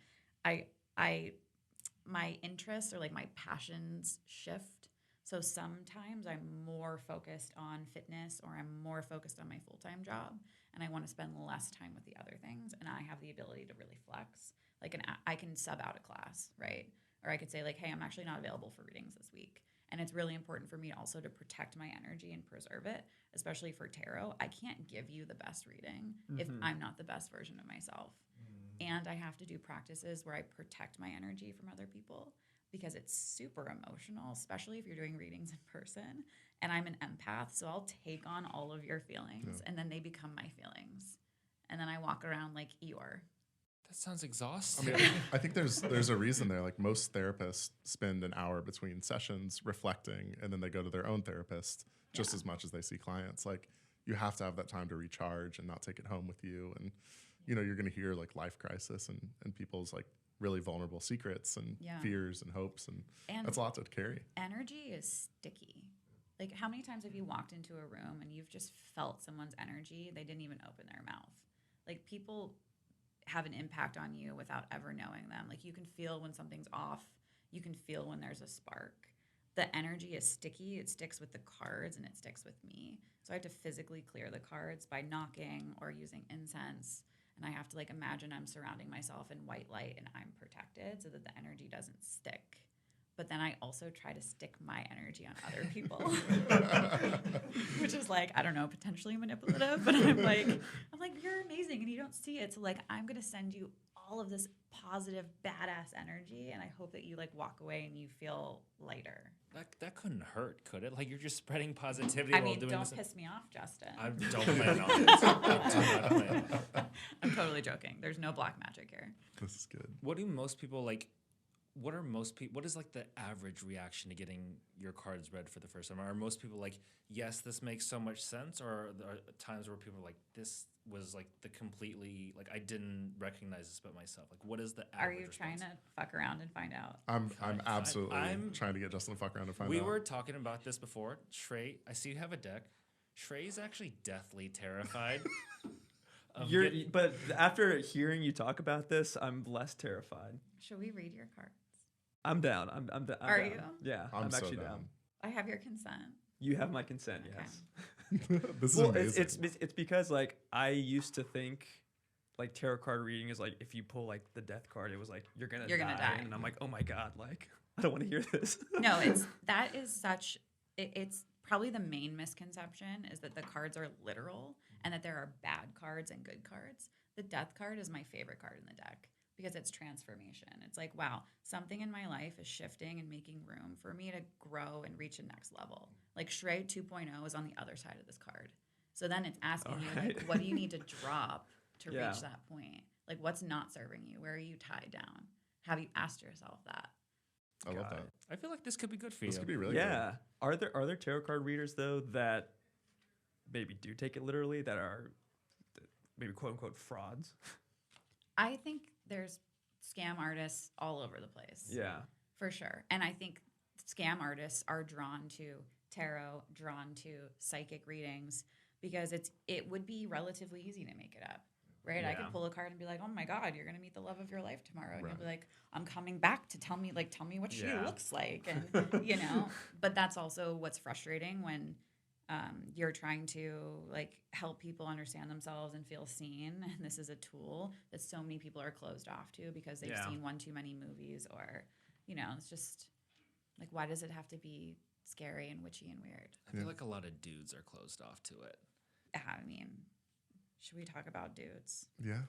my interests or like my passions shift. So sometimes I'm more focused on fitness or I'm more focused on my full-time job and I want to spend less time with the other things, and I have the ability to really flex. Like I can sub out a class, right? Or I could say like, hey, I'm actually not available for readings this week. And it's really important for me also to protect my energy and preserve it, especially for tarot. I can't give you the best reading if I'm not the best version of myself. And I have to do practices where I protect my energy from other people because it's super emotional, especially if you're doing readings in person. And I'm an empath, so I'll take on all of your feelings and then they become my feelings. And then I walk around like Eeyore. That sounds exhausting. I mean, I think there's a reason there. Like most therapists spend an hour between sessions reflecting, and then they go to their own therapist just as much as they see clients. Like you have to have that time to recharge and not take it home with you. And you know, you're going to hear like life crisis and people's like really vulnerable secrets and fears and hopes, and that's a lot to carry. Energy is sticky. Like how many times have you walked into a room and you've just felt someone's energy? They didn't even open their mouth. Like people have an impact on you without ever knowing them. Like you can feel when something's off. You can feel when there's a spark. The energy is sticky. It sticks with the cards and it sticks with me. So I have to physically clear the cards by knocking or using incense. And I have to like imagine I'm surrounding myself in white light and I'm protected so that the energy doesn't stick. But then I also try to stick my energy on other people, which is like, I don't know, potentially manipulative, but I'm like, you're amazing and you don't see it. So like, I'm going to send you all of this positive, badass energy. And I hope that you like walk away and you feel lighter. That couldn't hurt, could it? Like you're just spreading positivity I while mean, doing don't this. piss me off, Justin. I don't plan on it. I do not plan. I'm totally joking. There's no black magic here. This is good. What do most people like? What is like the average reaction to getting your cards read for the first time? Are most people like, yes, this makes so much sense? Or are there times where people are like, this was like the completely, like I didn't recognize this about myself? Like what is the average Are you response? trying to fuck around and find out? I'm absolutely trying to get Justin to fuck around and find out. We were talking about this before. Shrey, I see you have a deck. Shrey's actually deathly terrified. But after hearing you talk about this, I'm less terrified. Should we read your cards? I'm down. I'm Are down. you? Yeah, I'm so actually down. I have your consent. You have my consent, Okay. yes. This is Well, amazing. it's because like I used to think like tarot card reading is like if you pull like the death card, it was like you're gonna die. And I'm like, oh my god, like I don't want to hear this. No, it's probably the main misconception is that the cards are literal and that there are bad cards and good cards. The death card is my favorite card in the deck because it's transformation. It's like, wow, something in my life is shifting and making room for me to grow and reach a next level. Like Shrey 2.0 is on the other side of this card. So then it's asking you, like, what do you need to drop to reach that point? Like, what's not serving you? Where are you tied down? Have you asked yourself that? I love that. I feel like this could be good for you. This could be really Yeah. Are there tarot card readers though that maybe do take it literally, that are maybe quote unquote frauds? I think there's scam artists all over the place. Yeah. For sure. And I think scam artists are drawn to tarot, drawn to psychic readings because it would be relatively easy to make it up. Right? I could pull a card and be like, "Oh my god, you're going to meet the love of your life tomorrow." And you'll be like, "I'm coming back to tell me what she looks like." And but that's also what's frustrating when you're trying to like help people understand themselves and feel seen, and this is a tool that so many people are closed off to because they've seen one too many movies, or it's just like, why does it have to be scary and witchy and weird? I feel like a lot of dudes are closed off to it. I mean, should we talk about dudes? Yeah.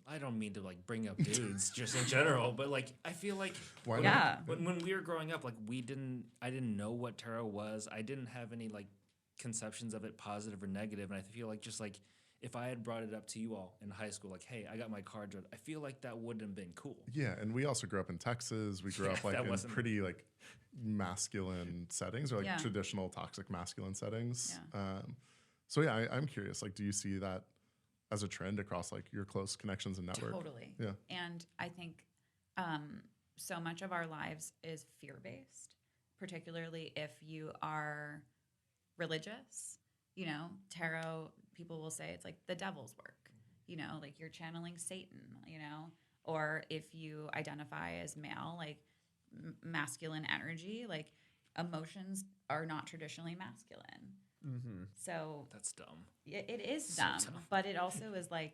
I don't mean to like bring up dudes just in general, but like I feel like Why not? when we were growing up, like I didn't know what tarot was. I didn't have any like conceptions of it, positive or negative, and I feel like just like if I had brought it up to you all in high school, like, hey, I got my cards read, I feel like that wouldn't have been cool. Yeah, and we also grew up in Texas. We grew Yeah, up like that in wasn't- pretty like masculine settings or like Yeah. traditional toxic masculine settings. Yeah. So yeah, I'm curious. Like, do you see that as a trend across like your close connections and network? Totally. Yeah. And I think so much of our lives is fear based, particularly if you are religious. You know, tarot, people will say it's like the devil's work, you know, like you're channeling Satan, you know, or if you identify as male, like masculine energy, like emotions are not traditionally masculine. Mm-hmm. So That's dumb. it is So dumb, dumb. but it also is like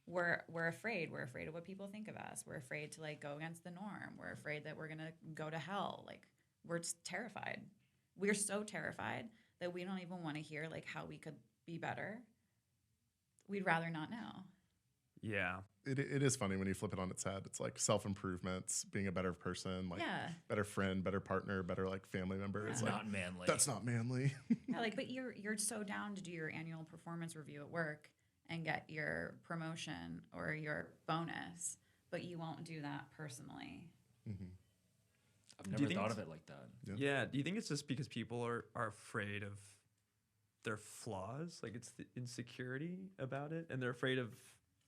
we're afraid. We're afraid of what people think of us. We're afraid to like go against the norm. We're afraid that we're gonna go to hell. Like we're just terrified. We're so terrified that we don't even want to hear like how we could be better. We'd rather not know. Yeah. It is funny when you flip it on its head. It's like self-improvements, being a better person, like Yeah. better friend, better partner, better like family member. It's like, Not manly. that's not manly. Yeah, like, but you're so down to do your annual performance review at work and get your promotion or your bonus, but you won't do that personally. I've Do you never think thought it's- of it like that. Yeah. Yeah. Do you think it's just because people are afraid of their flaws? Like it's the insecurity about it, and they're afraid of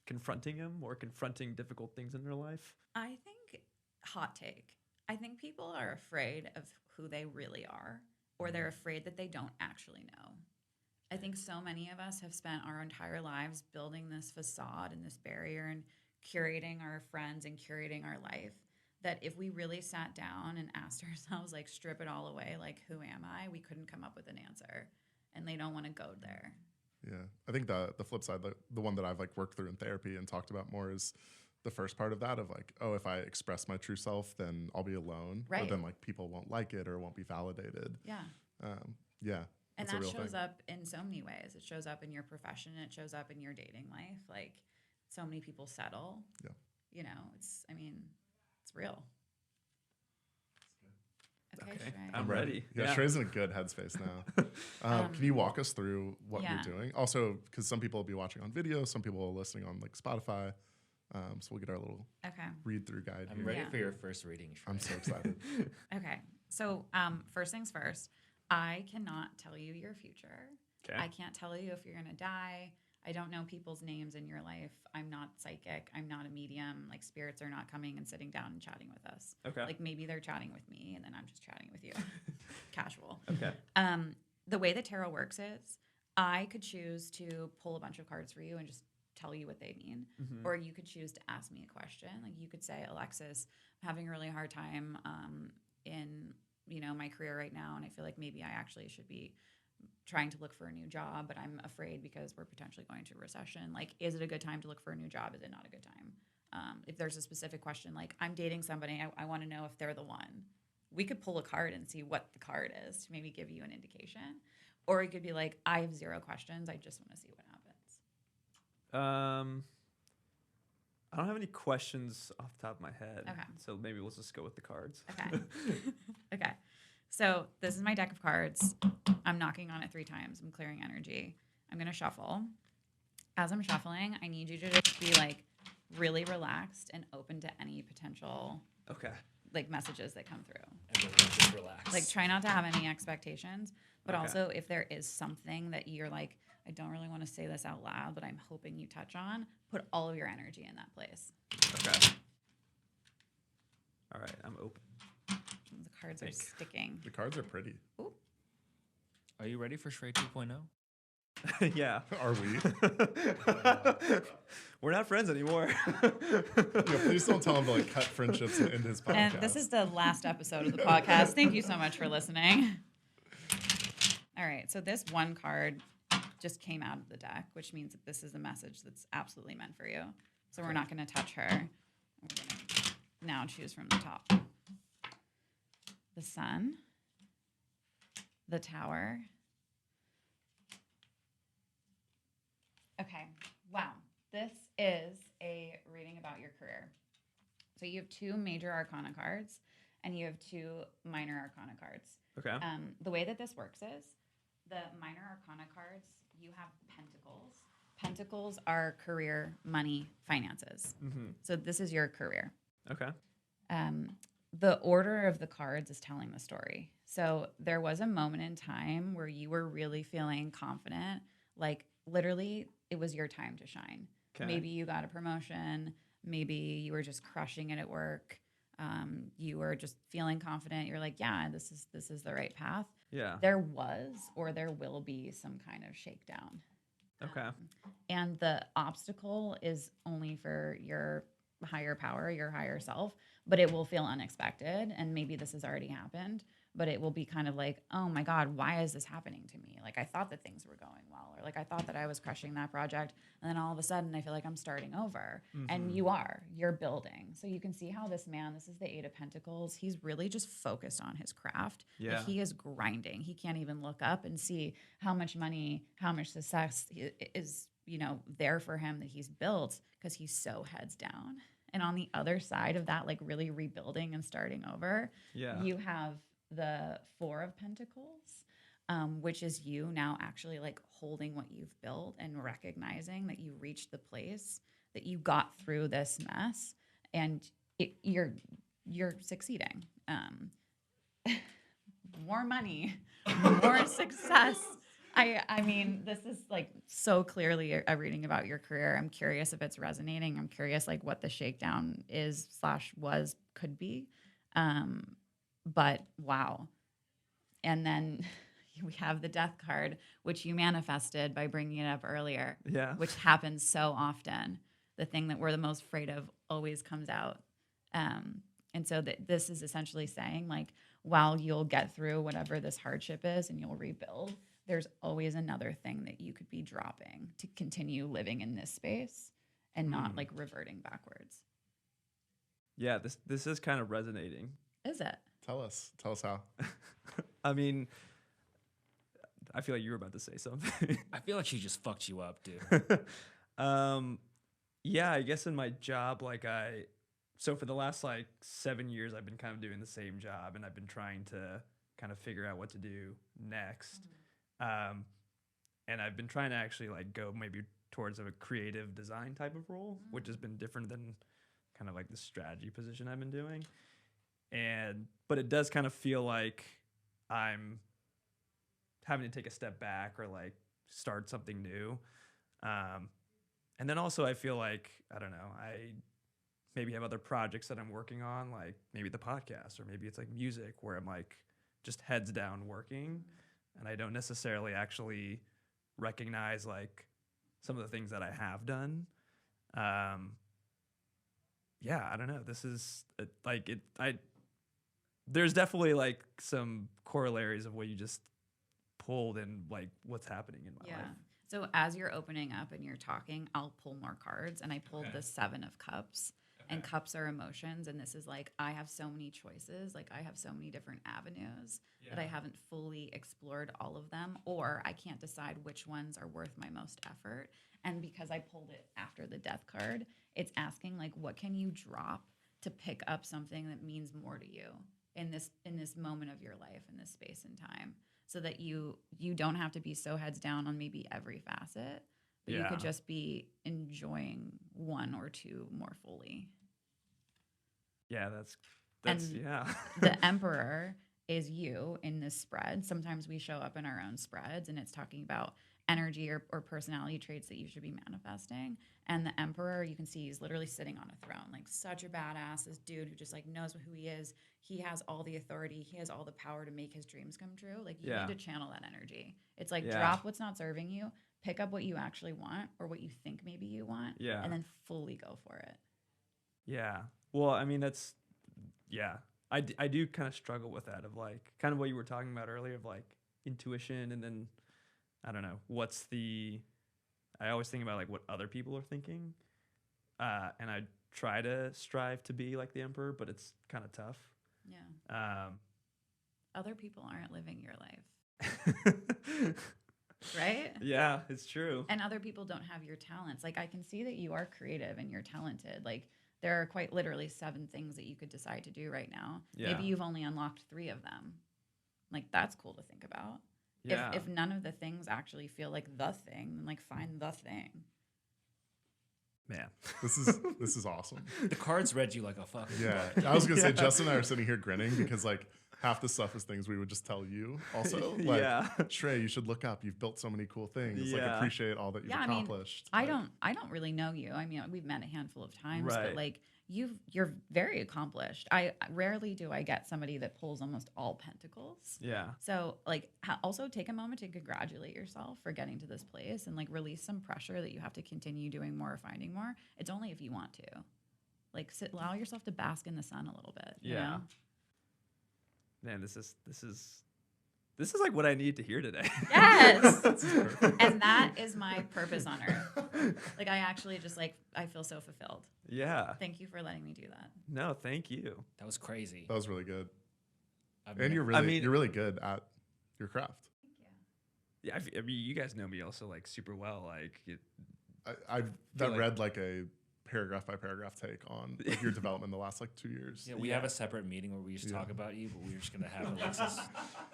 confronting them or confronting difficult things in their life? I think, hot take, I think people are afraid of who they really are, or they're afraid that they don't actually know. I think so many of us have spent our entire lives building this facade and this barrier and curating our friends and curating our life, that if we really sat down and asked ourselves, like, strip it all away, like, who am I? We couldn't come up with an answer. And they don't want to go there. Yeah, I think the flip side, the one that I've like worked through in therapy and talked about more is the first part of that of like, oh, if I express my true self, then I'll be alone, or Right. then like people won't like it or won't be validated. Yeah. Yeah, And that's a that real shows thing. up in so many ways. It shows up in your profession. It shows up in your dating life. Like, so many people settle. Yeah. You know, it's real. Okay, Okay, Shrey. I'm ready. Yeah, Yeah. Shrey's in a good headspace now. Can you walk us through what yeah. you're doing? Also, because some people will be watching on video, some people are listening on like Spotify. So we'll get our little Okay. read through guide I'm here. ready Yeah. for your first reading, Shrey. I'm so excited. Okay. So, first things first, I cannot tell you your future. Okay. I can't tell you if you're going to die. I don't know people's names in your life. I'm not psychic. I'm not a medium. Like, spirits are not coming and sitting down and chatting with us. Okay. Like, maybe they're chatting with me and then I'm just chatting with you. Casual. Okay. The way the tarot works is I could choose to pull a bunch of cards for you and just tell you what they mean. Mhm. Or you could choose to ask me a question. Like, you could say, Alexis, I'm having a really hard time in, my career right now. And I feel like maybe I actually should be trying to look for a new job, but I'm afraid because we're potentially going to a recession. Like, is it a good time to look for a new job? Is it not a good time? If there's a specific question, like I'm dating somebody, I want to know if they're the one. We could pull a card and see what the card is to maybe give you an indication. Or it could be like, I have 0 questions. I just want to see what happens. I don't have any questions off the top of my head. Okay. So maybe we'll just go with the cards. Okay. Okay. So this is my deck of cards. I'm knocking on it 3 times. I'm clearing energy. I'm going to shuffle. As I'm shuffling, I need you to just be like really relaxed and open to any potential Okay. like messages that come through. Everyone just relax. Like, try not to have any expectations, but Okay. also if there is something that you're like, I don't really want to say this out loud, but I'm hoping you touch on, put all of your energy in that place. Okay. All right. I'm open. The cards are Think. sticking. The cards are pretty. Ooh. Are you ready for Shrey 2.0? Yeah. Are we? We're not friends anymore. Yeah, please don't tell him to like cut friendships and end his podcast. And this is the last episode of the podcast. Thank you so much for listening. All right, so this one card just came out of the deck, which means that this is a message that's absolutely meant for you. So we're not going to touch her. We're going to now choose from the top. The Sun, the Tower. Okay, wow. This is a reading about your career. So you have 2 major arcana cards and you have 2 minor arcana cards. Okay. The way that this works is the minor arcana cards, you have pentacles. Pentacles are career, money, finances. So this is your career. Okay. The order of the cards is telling the story. So there was a moment in time where you were really feeling confident, like literally it was your time to shine. Okay. Maybe you got a promotion, maybe you were just crushing it at work. You were just feeling confident. You're like, yeah, this is the right path. Yeah. There was or there will be some kind of shakedown. Okay. And the obstacle is only for your higher power, your higher self, but it will feel unexpected. And maybe this has already happened, but it will be kind of like, oh my God, why is this happening to me? Like I thought that things were going well, or like I thought that I was crushing that project. And then all of a sudden I feel like I'm starting over. And you're building. So you can see how this man, this is the Eight of Pentacles. He's really just focused on his craft. Yeah. Like he is grinding. He can't even look up and see how much money, how much success is, there for him that he's built because he's so heads down. And on the other side of that, like really rebuilding and starting over, you have the Four of Pentacles, which is you now actually like holding what you've built and recognizing that you reached the place that you got through this mess and you're succeeding. More money, more success. I mean, this is like so clearly a reading about your career. I'm curious if it's resonating. I'm curious like what the shakedown is / could be. But wow. And then we have the Death card, which you manifested by bringing it up earlier. Yeah. Which happens so often. The thing that we're the most afraid of always comes out. And so this is essentially saying like, while you'll get through whatever this hardship is and you'll rebuild, there's always another thing that you could be dropping to continue living in this space and not like reverting backwards. Yeah, this is kind of resonating. Is it? Tell us how. I mean, I feel like you were about to say something. I feel like she just fucked you up, dude. Yeah, I guess in my job, so for the last 7 years, I've been kind of doing the same job, and I've been trying to kind of figure out what to do next. And I've been trying to actually go maybe towards a creative design type of role, which has been different than kind of the strategy position I've been doing. But it does kind of feel like I'm having to take a step back or start something new. And then also I feel like, I don't know, I maybe have other projects that I'm working on, like maybe the podcast, or maybe it's music where I'm just heads down working. And I don't necessarily actually recognize some of the things that I have done. Yeah, I don't know. This is there's definitely some corollaries of what you just pulled and what's happening in my life. So as you're opening up and you're talking, I'll pull more cards, and I pulled the Seven of Cups. And cups are emotions, and this is I have so many choices, I have so many different avenues that I haven't fully explored all of them, or I can't decide which ones are worth my most effort. And because I pulled it after the Death card, it's asking what can you drop to pick up something that means more to you in this moment of your life, in this space and time, so that you don't have to be so heads down on maybe every facet, but you could just be enjoying one or two more fully. Yeah, that's The Emperor is you in this spread. Sometimes we show up in our own spreads, and it's talking about energy or personality traits that you should be manifesting. And the Emperor, you can see he's literally sitting on a throne, such a badass, this dude who just knows who he is. He has all the authority. He has all the power to make his dreams come true. You need to channel that energy. It's drop what's not serving you, pick up what you actually want or what you think maybe you want, and then fully go for it. Yeah. Well, I mean, I do kind of struggle with that of kind of what you were talking about earlier of intuition, and then I don't know, I always think about what other people are thinking. And I try to strive to be like the Emperor, but it's kind of tough. Yeah. Other people aren't living your life. Right? Yeah, it's true. And other people don't have your talents. I can see that you are creative and you're talented. There are quite literally 7 things that you could decide to do right now. Yeah. Maybe you've only unlocked 3 of them. That's cool to think about. Yeah. If none of the things actually feel like the thing, then like find the thing. Man. This is awesome. The cards read you like a fucking Yeah, book. I was gonna say Justin and I are sitting here grinning because like half the stuff is things we would just tell you. Also, like Yeah. Shrey, you should look up. You've built so many cool things. Like Yeah. appreciate all that you've Yeah, I mean, accomplished. I Like, don't really know you. I mean, we've met a handful of times, Right. but like you're very accomplished. I rarely do I get somebody that pulls almost all pentacles. Yeah. So like also take a moment to congratulate yourself for getting to this place and like release some pressure that you have to continue doing more or finding more. It's only if you want to. Like allow yourself to bask in the sun a little bit. You Yeah. know? Man, this is like what I need to hear today. Yes. And that is my purpose on earth. Like I actually just like I feel so fulfilled. Yeah. Thank you for letting me do that. No, thank you. That was crazy. that was really good, I've and never- you're really good at your craft. Yeah, I mean, you guys know me also like super well. Like, I've like- read like a paragraph by paragraph take on like your development in the last like 2 years. Yeah, we have a separate meeting where we just talk about you, but we're just gonna have Alexis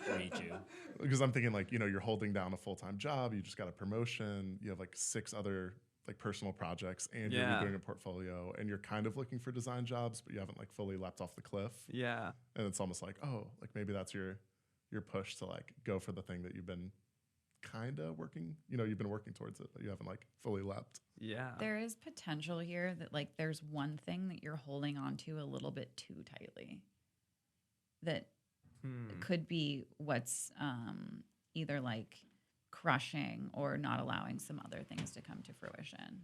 read you. Because I'm thinking like, you're holding down a full-time job, you just got a promotion, you have like 6 other like personal projects, and you're Yeah. doing a portfolio, and you're kind of looking for design jobs, but you haven't like fully leapt off the cliff. yeah. And it's almost like, oh, like maybe that's your push to like go for the thing that you've been kind of working, you've been working towards it, but you haven't like fully leapt. Yeah. There is potential here that like there's one thing that you're holding on to a little bit too tightly that could be what's either like crushing or not allowing some other things to come to fruition.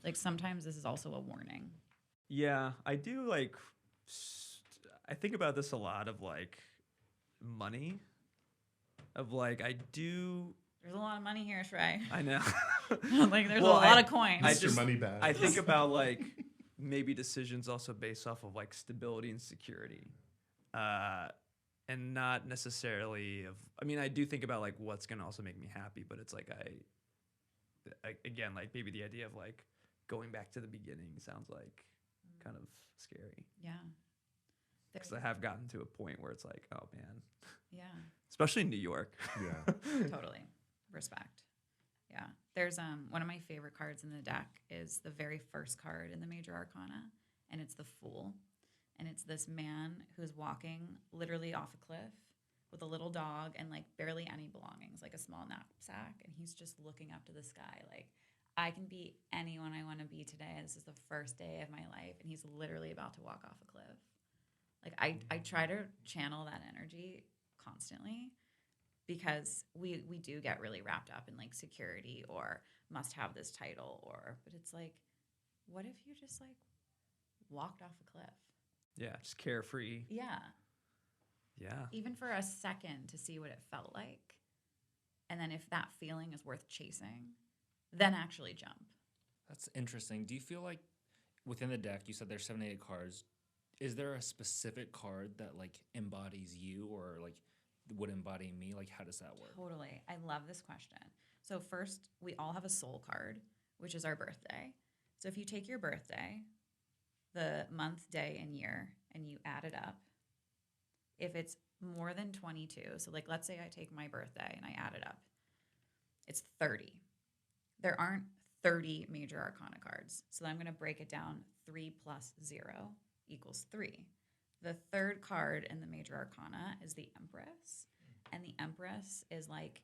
Like sometimes this is also a warning. Yeah, I do like. I think about this a lot of like money. Of like I do. There's a lot of money here, Shrey. I know. Like there's Well, a lot of coins. I Mr. just- Moneybags. I think about like maybe decisions also based off of like stability and security, and not necessarily of. I mean, I do think about like what's gonna also make me happy, but it's like I again like maybe the idea of like going back to the beginning sounds like kind of scary Yeah. because I have gotten to a point where it's like, oh man, Yeah. especially in New York. Yeah. Totally. Respect. Yeah. There's one of my favorite cards in the deck is the very first card in the Major Arcana, and it's the Fool. And it's this man who's walking literally off a cliff with a little dog and like barely any belongings, like a small knapsack, and he's just looking up to the sky like I can be anyone I want to be today. This is the first day of my life, and he's literally about to walk off a cliff. Like I try to channel that energy constantly because we do get really wrapped up in like security or must have this title but it's like, what if you just like walked off a cliff? Yeah, just carefree. Yeah. Yeah. Even for a second to see what it felt like. And then if that feeling is worth chasing, then actually jump. That's interesting. Do you feel like within the deck, you said there's 78 cards. Is there a specific card that like embodies you or like would embody me? Like, how does that work? Totally. I love this question. So first, we all have a soul card, which is our birthday. So if you take your birthday, the month, day, and year, and you add it up, if it's more than 22, so like let's say I take my birthday and I add it up, it's 30. There aren't 30 Major Arcana cards. So I'm going to break it down. 3 plus 0 equals 3. The third card in the Major Arcana is the Empress. And the Empress is like,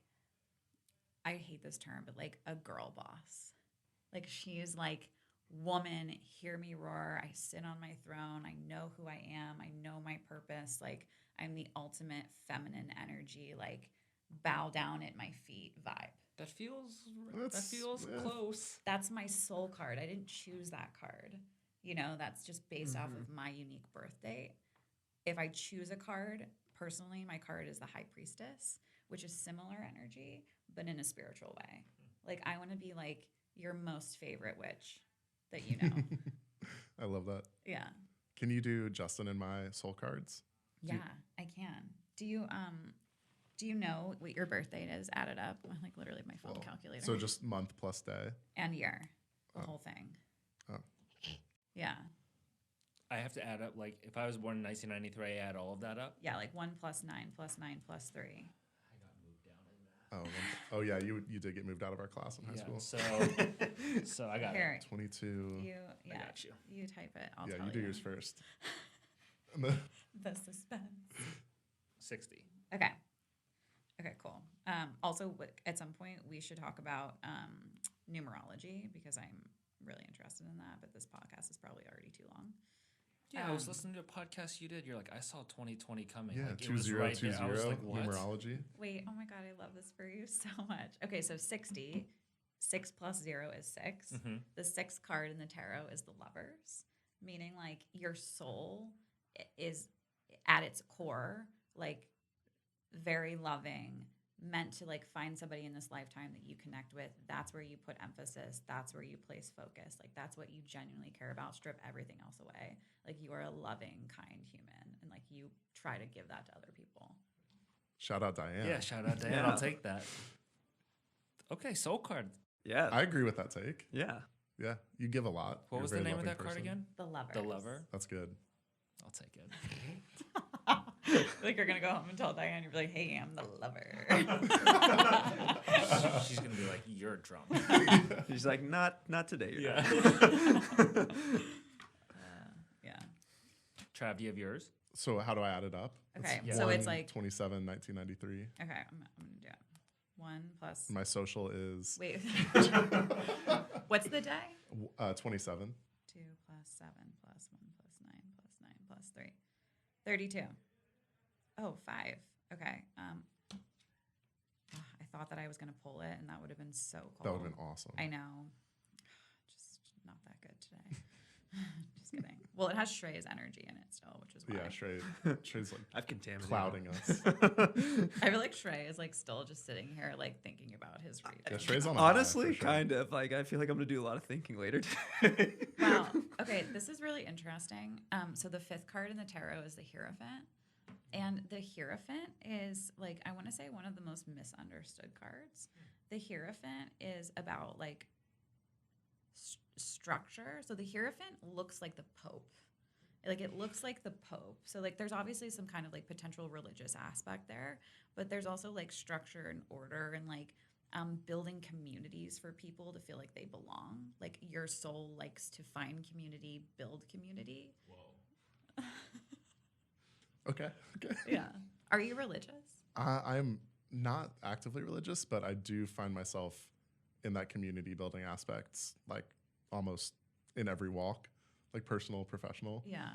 I hate this term, but like a girl boss. Like she's like, woman, hear me roar. I sit on my throne. I know who I am. I know my purpose. Like I'm the ultimate feminine energy, like bow down at my feet vibe. That feels That's- yeah. close. That's my soul card. I didn't choose that card. That's just based off of my unique birth date. If I choose a card, personally, my card is the High Priestess, which is similar energy, but in a spiritual way. Like I want to be like your most favorite witch that you know. I love that. Yeah. Can you do Justin and my soul cards? Yeah, I can. Do you know what your birth date is added up? I'm like literally my phone calculator. So just month plus day. and year. The whole thing. Oh. Yeah. I have to add up, like, if I was born in 1993, I add all of that up. Yeah, like 1 plus 9 plus 9 plus 3. Oh yeah, you did get moved out of our class in high school. So I got Here, 22. you, yeah, got you. You type it. I'll Yeah, tell you do you. yours first. The suspense. 60. Okay. Okay, cool. Also, at some point, we should talk about numerology because I'm really interested in that, but this podcast is probably already too long. Yeah, I was listening to a podcast you did. You're like, I saw 2020 coming. Yeah, Like, it was right there. I was like, what? numerology. Wait, oh my God, I love this for you so much. Okay, so 60, 6 plus 0 is 6. Mm-hmm. The sixth card in the tarot is the Lovers, meaning like your soul is at its core, like very loving, meant to like find somebody in this lifetime that you connect with. That's where you put emphasis. That's where you place focus. Like that's what you genuinely care about. Strip everything else away. Like you are a loving, kind human, and like you try to give that to other people. Shout out Diane. Yeah, shout out to Ann. Yeah. I'll take that. Okay, soul card. Yeah. I agree with that take. Yeah. Yeah, you give a lot. What You're was a the very name of loving that card person. again? The Lovers. The Lover. That's good. I'll take it. Like you're gonna go home and tell Diane, you're like, "Hey, I'm the lover." She's gonna be like, "You're drunk." She's like, not today. You're Yeah. not. Yeah. Trav, do you have yours? So how do I add it up? Okay, Yeah. so it's like 27, 1993. okay. I'm gonna do it. 1 plus. My social is Wait. What's the day? 27. 2 plus 7 plus 1 plus 9 plus 9 plus 3. 32. Oh, 5. Okay. I thought that I was going to pull it, and that would have been so cool. That would have been awesome. I know. Just not that good today. Just kidding. Well, it has Shrey's energy in it still, which is why. Yeah, Shrey's like I've contaminated. clouding us. I feel like Shrey is like still just sitting here like thinking about his reading. Yeah, Shrey's on a high, Honestly, for sure. kind of. Like, I feel like I'm going to do a lot of thinking later today. Wow. Okay, this is really interesting. So the fifth card in the tarot is the Hierophant. And the Hierophant is like, I want to say one of the most misunderstood cards. The Hierophant is about like structure. So the Hierophant looks like the Pope. Like it looks like the Pope. So like there's obviously some kind of like potential religious aspect there, but there's also like structure and order and like building communities for people to feel like they belong. Like your soul likes to find community, build community. Whoa. Okay. Yeah. Are you religious? I'm not actively religious, but I do find myself in that community building aspects, like almost in every walk, like personal, professional. Yeah.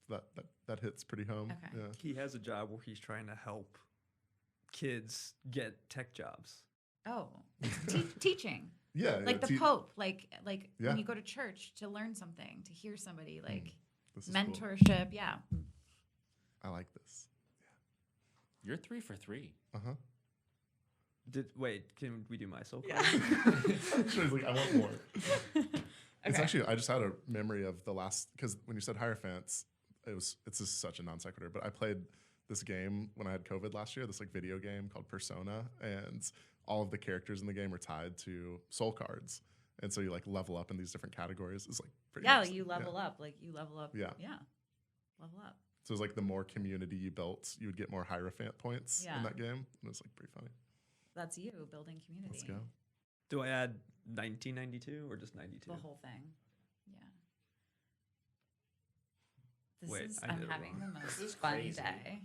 That hits pretty home. Okay. Yeah. He has a job where he's trying to help kids get tech jobs. Oh, teaching. Yeah. Like the Pope, like Yeah. when you go to church to learn something, to hear somebody, like This is cool. mentorship. Yeah. I like this. You're 3 for 3. Wait, can we do my soul card? Yeah. Shrey's like, I want more. It's Okay. actually, I just had a memory of the last, because when you said Hierophants, it's just such a non sequitur, but I played this game when I had COVID last year, this like video game called Persona, and all of the characters in the game are tied to soul cards. And so you like level up in these different categories. It's like pretty Yeah, interesting. you level up. Like you level up. Yeah. Yeah. Level up. So it's like the more community you built, you would get more Hierophant points Yeah. in that game. And it was like pretty funny. That's you building community. Let's go. Do I add 1992 or just 92? The whole thing. Yeah. This Wait, is, I did I'm it having wrong. the most is fun crazy. day.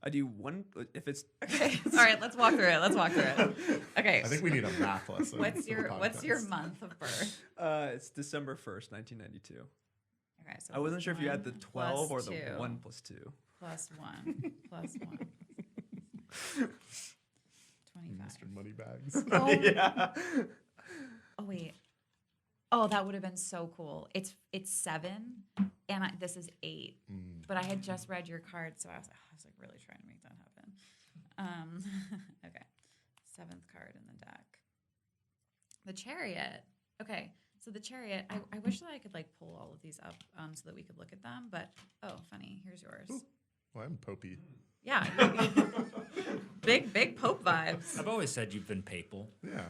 I do one if it's Okay. All right, let's walk through it. Okay. I think we need a math lesson. What's for your the what's your podcast. month of birth? It's December 1st, 1992. Okay, so I wasn't sure if you had the 1 12 or plus the 2 1 plus 2. plus 1 plus 1. 25. Mr. Moneybags. Oh, Yeah. oh wait. Oh, that would have been so cool. It's 7, and this is 8. But I had just read your card, so I was like really trying to make that happen. Okay, 7th card in the deck. The Chariot. Okay, so the Chariot. I wish that I could like pull all of these up so that we could look at them. But oh, funny. Here's yours. Ooh. Well, I'm Popey. Yeah. big Pope vibes. I've always said you've been papal. Yeah.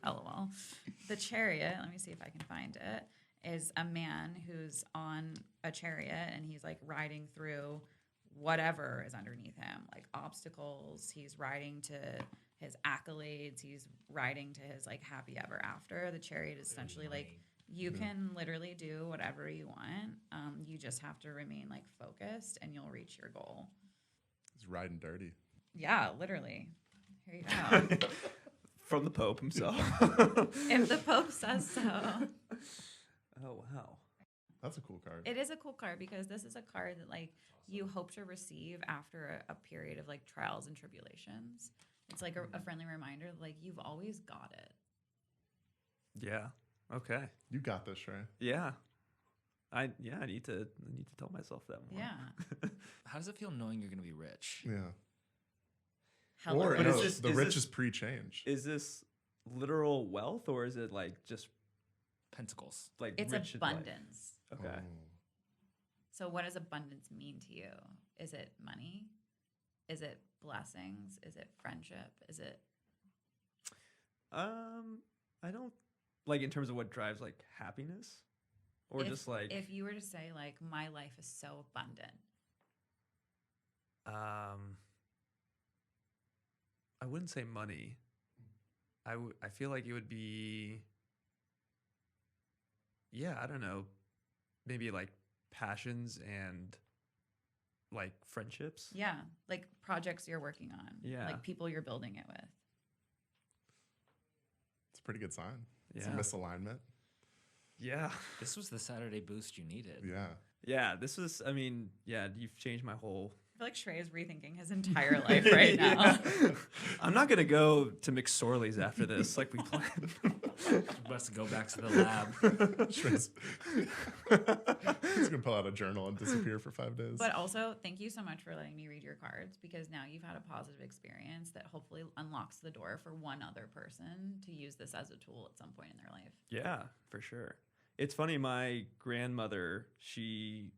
LOL. The Chariot, let me see if I can find it, is a man who's on a chariot and he's like riding through whatever is underneath him, like obstacles. He's riding to his accolades. He's riding to his like happy ever after. The chariot is essentially like you can literally do whatever you want. You just have to remain like focused, and you'll reach your goal. He's riding dirty. Yeah, literally. Here you go. From the Pope himself. If the Pope says so. Oh, wow. That's a cool card. It is a cool card because this is a card that like you hope to receive after a period of like trials and tribulations. It's like a friendly reminder, like you've always got it. Yeah. Okay. You got this, Shrey. Yeah. I need to tell myself that more. Yeah. How does it feel knowing you're going to be rich? Yeah. Hella Or rich. But no, is this- the is rich this- is pre-change. Is this literal wealth or is it like just Pentacles. like It's rich in life? abundance. Okay. Oh. So what does abundance mean to you? Is it money? Is it blessings? Is it friendship? Is it I don't like in terms of what drives like happiness or just like if you were to say like my life is so abundant. I wouldn't say money. I feel like it would be I don't know, maybe like passions and like friendships. Yeah, like projects you're working on. Yeah. Like people you're building it with. It's a pretty good sign. It's a Yeah. misalignment. Yeah. This was the Saturday boost you needed. Yeah. Yeah, this was you've changed my whole I feel like Shrey is rethinking his entire life right now. I'm not gonna go to McSorley's after this like we planned. We must go back to the lab. Shrey's he's gonna pull out a journal and disappear for 5 days. But also, thank you so much for letting me read your cards because now you've had a positive experience that hopefully unlocks the door for one other person to use this as a tool at some point in their life. Yeah, for sure. It's funny. My grandmother, she's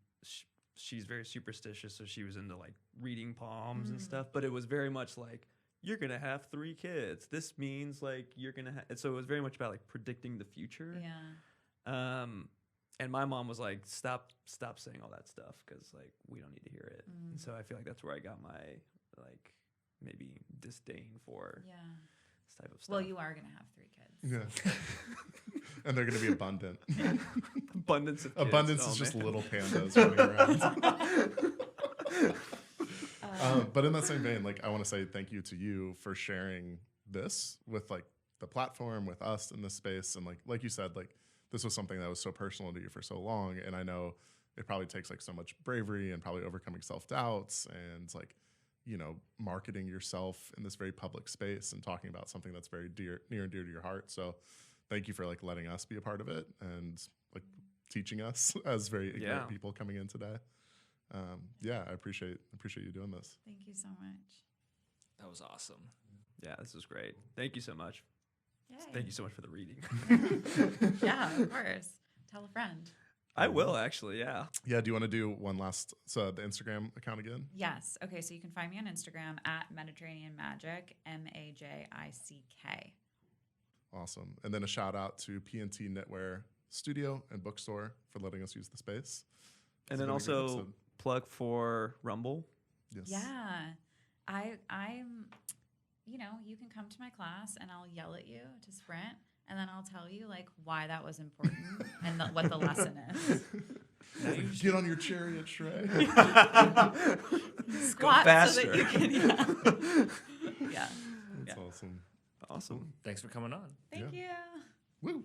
very superstitious, so she was into like reading palms and stuff. But it was very much like you're gonna have 3 kids. This means like you're gonna have. So it was very much about like predicting the future. Yeah. And my mom was like, stop saying all that stuff because like we don't need to hear it. And so I feel like that's where I got my like maybe disdain for Yeah. this type of stuff. Well, you are going to have 3 kids. yeah. And they're gonna be abundant. abundance of kids. Abundance Oh, is just man. little pandas running around. But in that same vein, like I want to say thank you to you for sharing this with like the platform, with us in this space, and like you said, like this was something that was so personal to you for so long, and I know it probably takes like so much bravery and probably overcoming self-doubts and like marketing yourself in this very public space and talking about something that's very near and dear to your heart. So thank you for like letting us be a part of it and like teaching us as very ignorant people coming in today. I appreciate you doing this. Thank you so much. That was awesome. Yeah, this was great. Thank you so much. Yay. Thank you so much for the reading. Yeah, of course. Tell a friend. I will actually, yeah. Yeah, do you want to do one last the Instagram account again? Yes. Okay, so you can find me on Instagram at Mediterranean Magic, MAJICK. Awesome. And then a shout out to PNT Knitwear Studio and Bookstore for letting us use the space. And It's then been a great also episode. plug for Rumble. Yes. Yeah. I'm you can come to my class and I'll yell at you to sprint and then I'll tell you like why that was important and what the lesson is. Get on your chariot, Shrey. Squat so faster. that you can yeah. That's awesome. Awesome. Thanks for coming on. Thank you. Woo.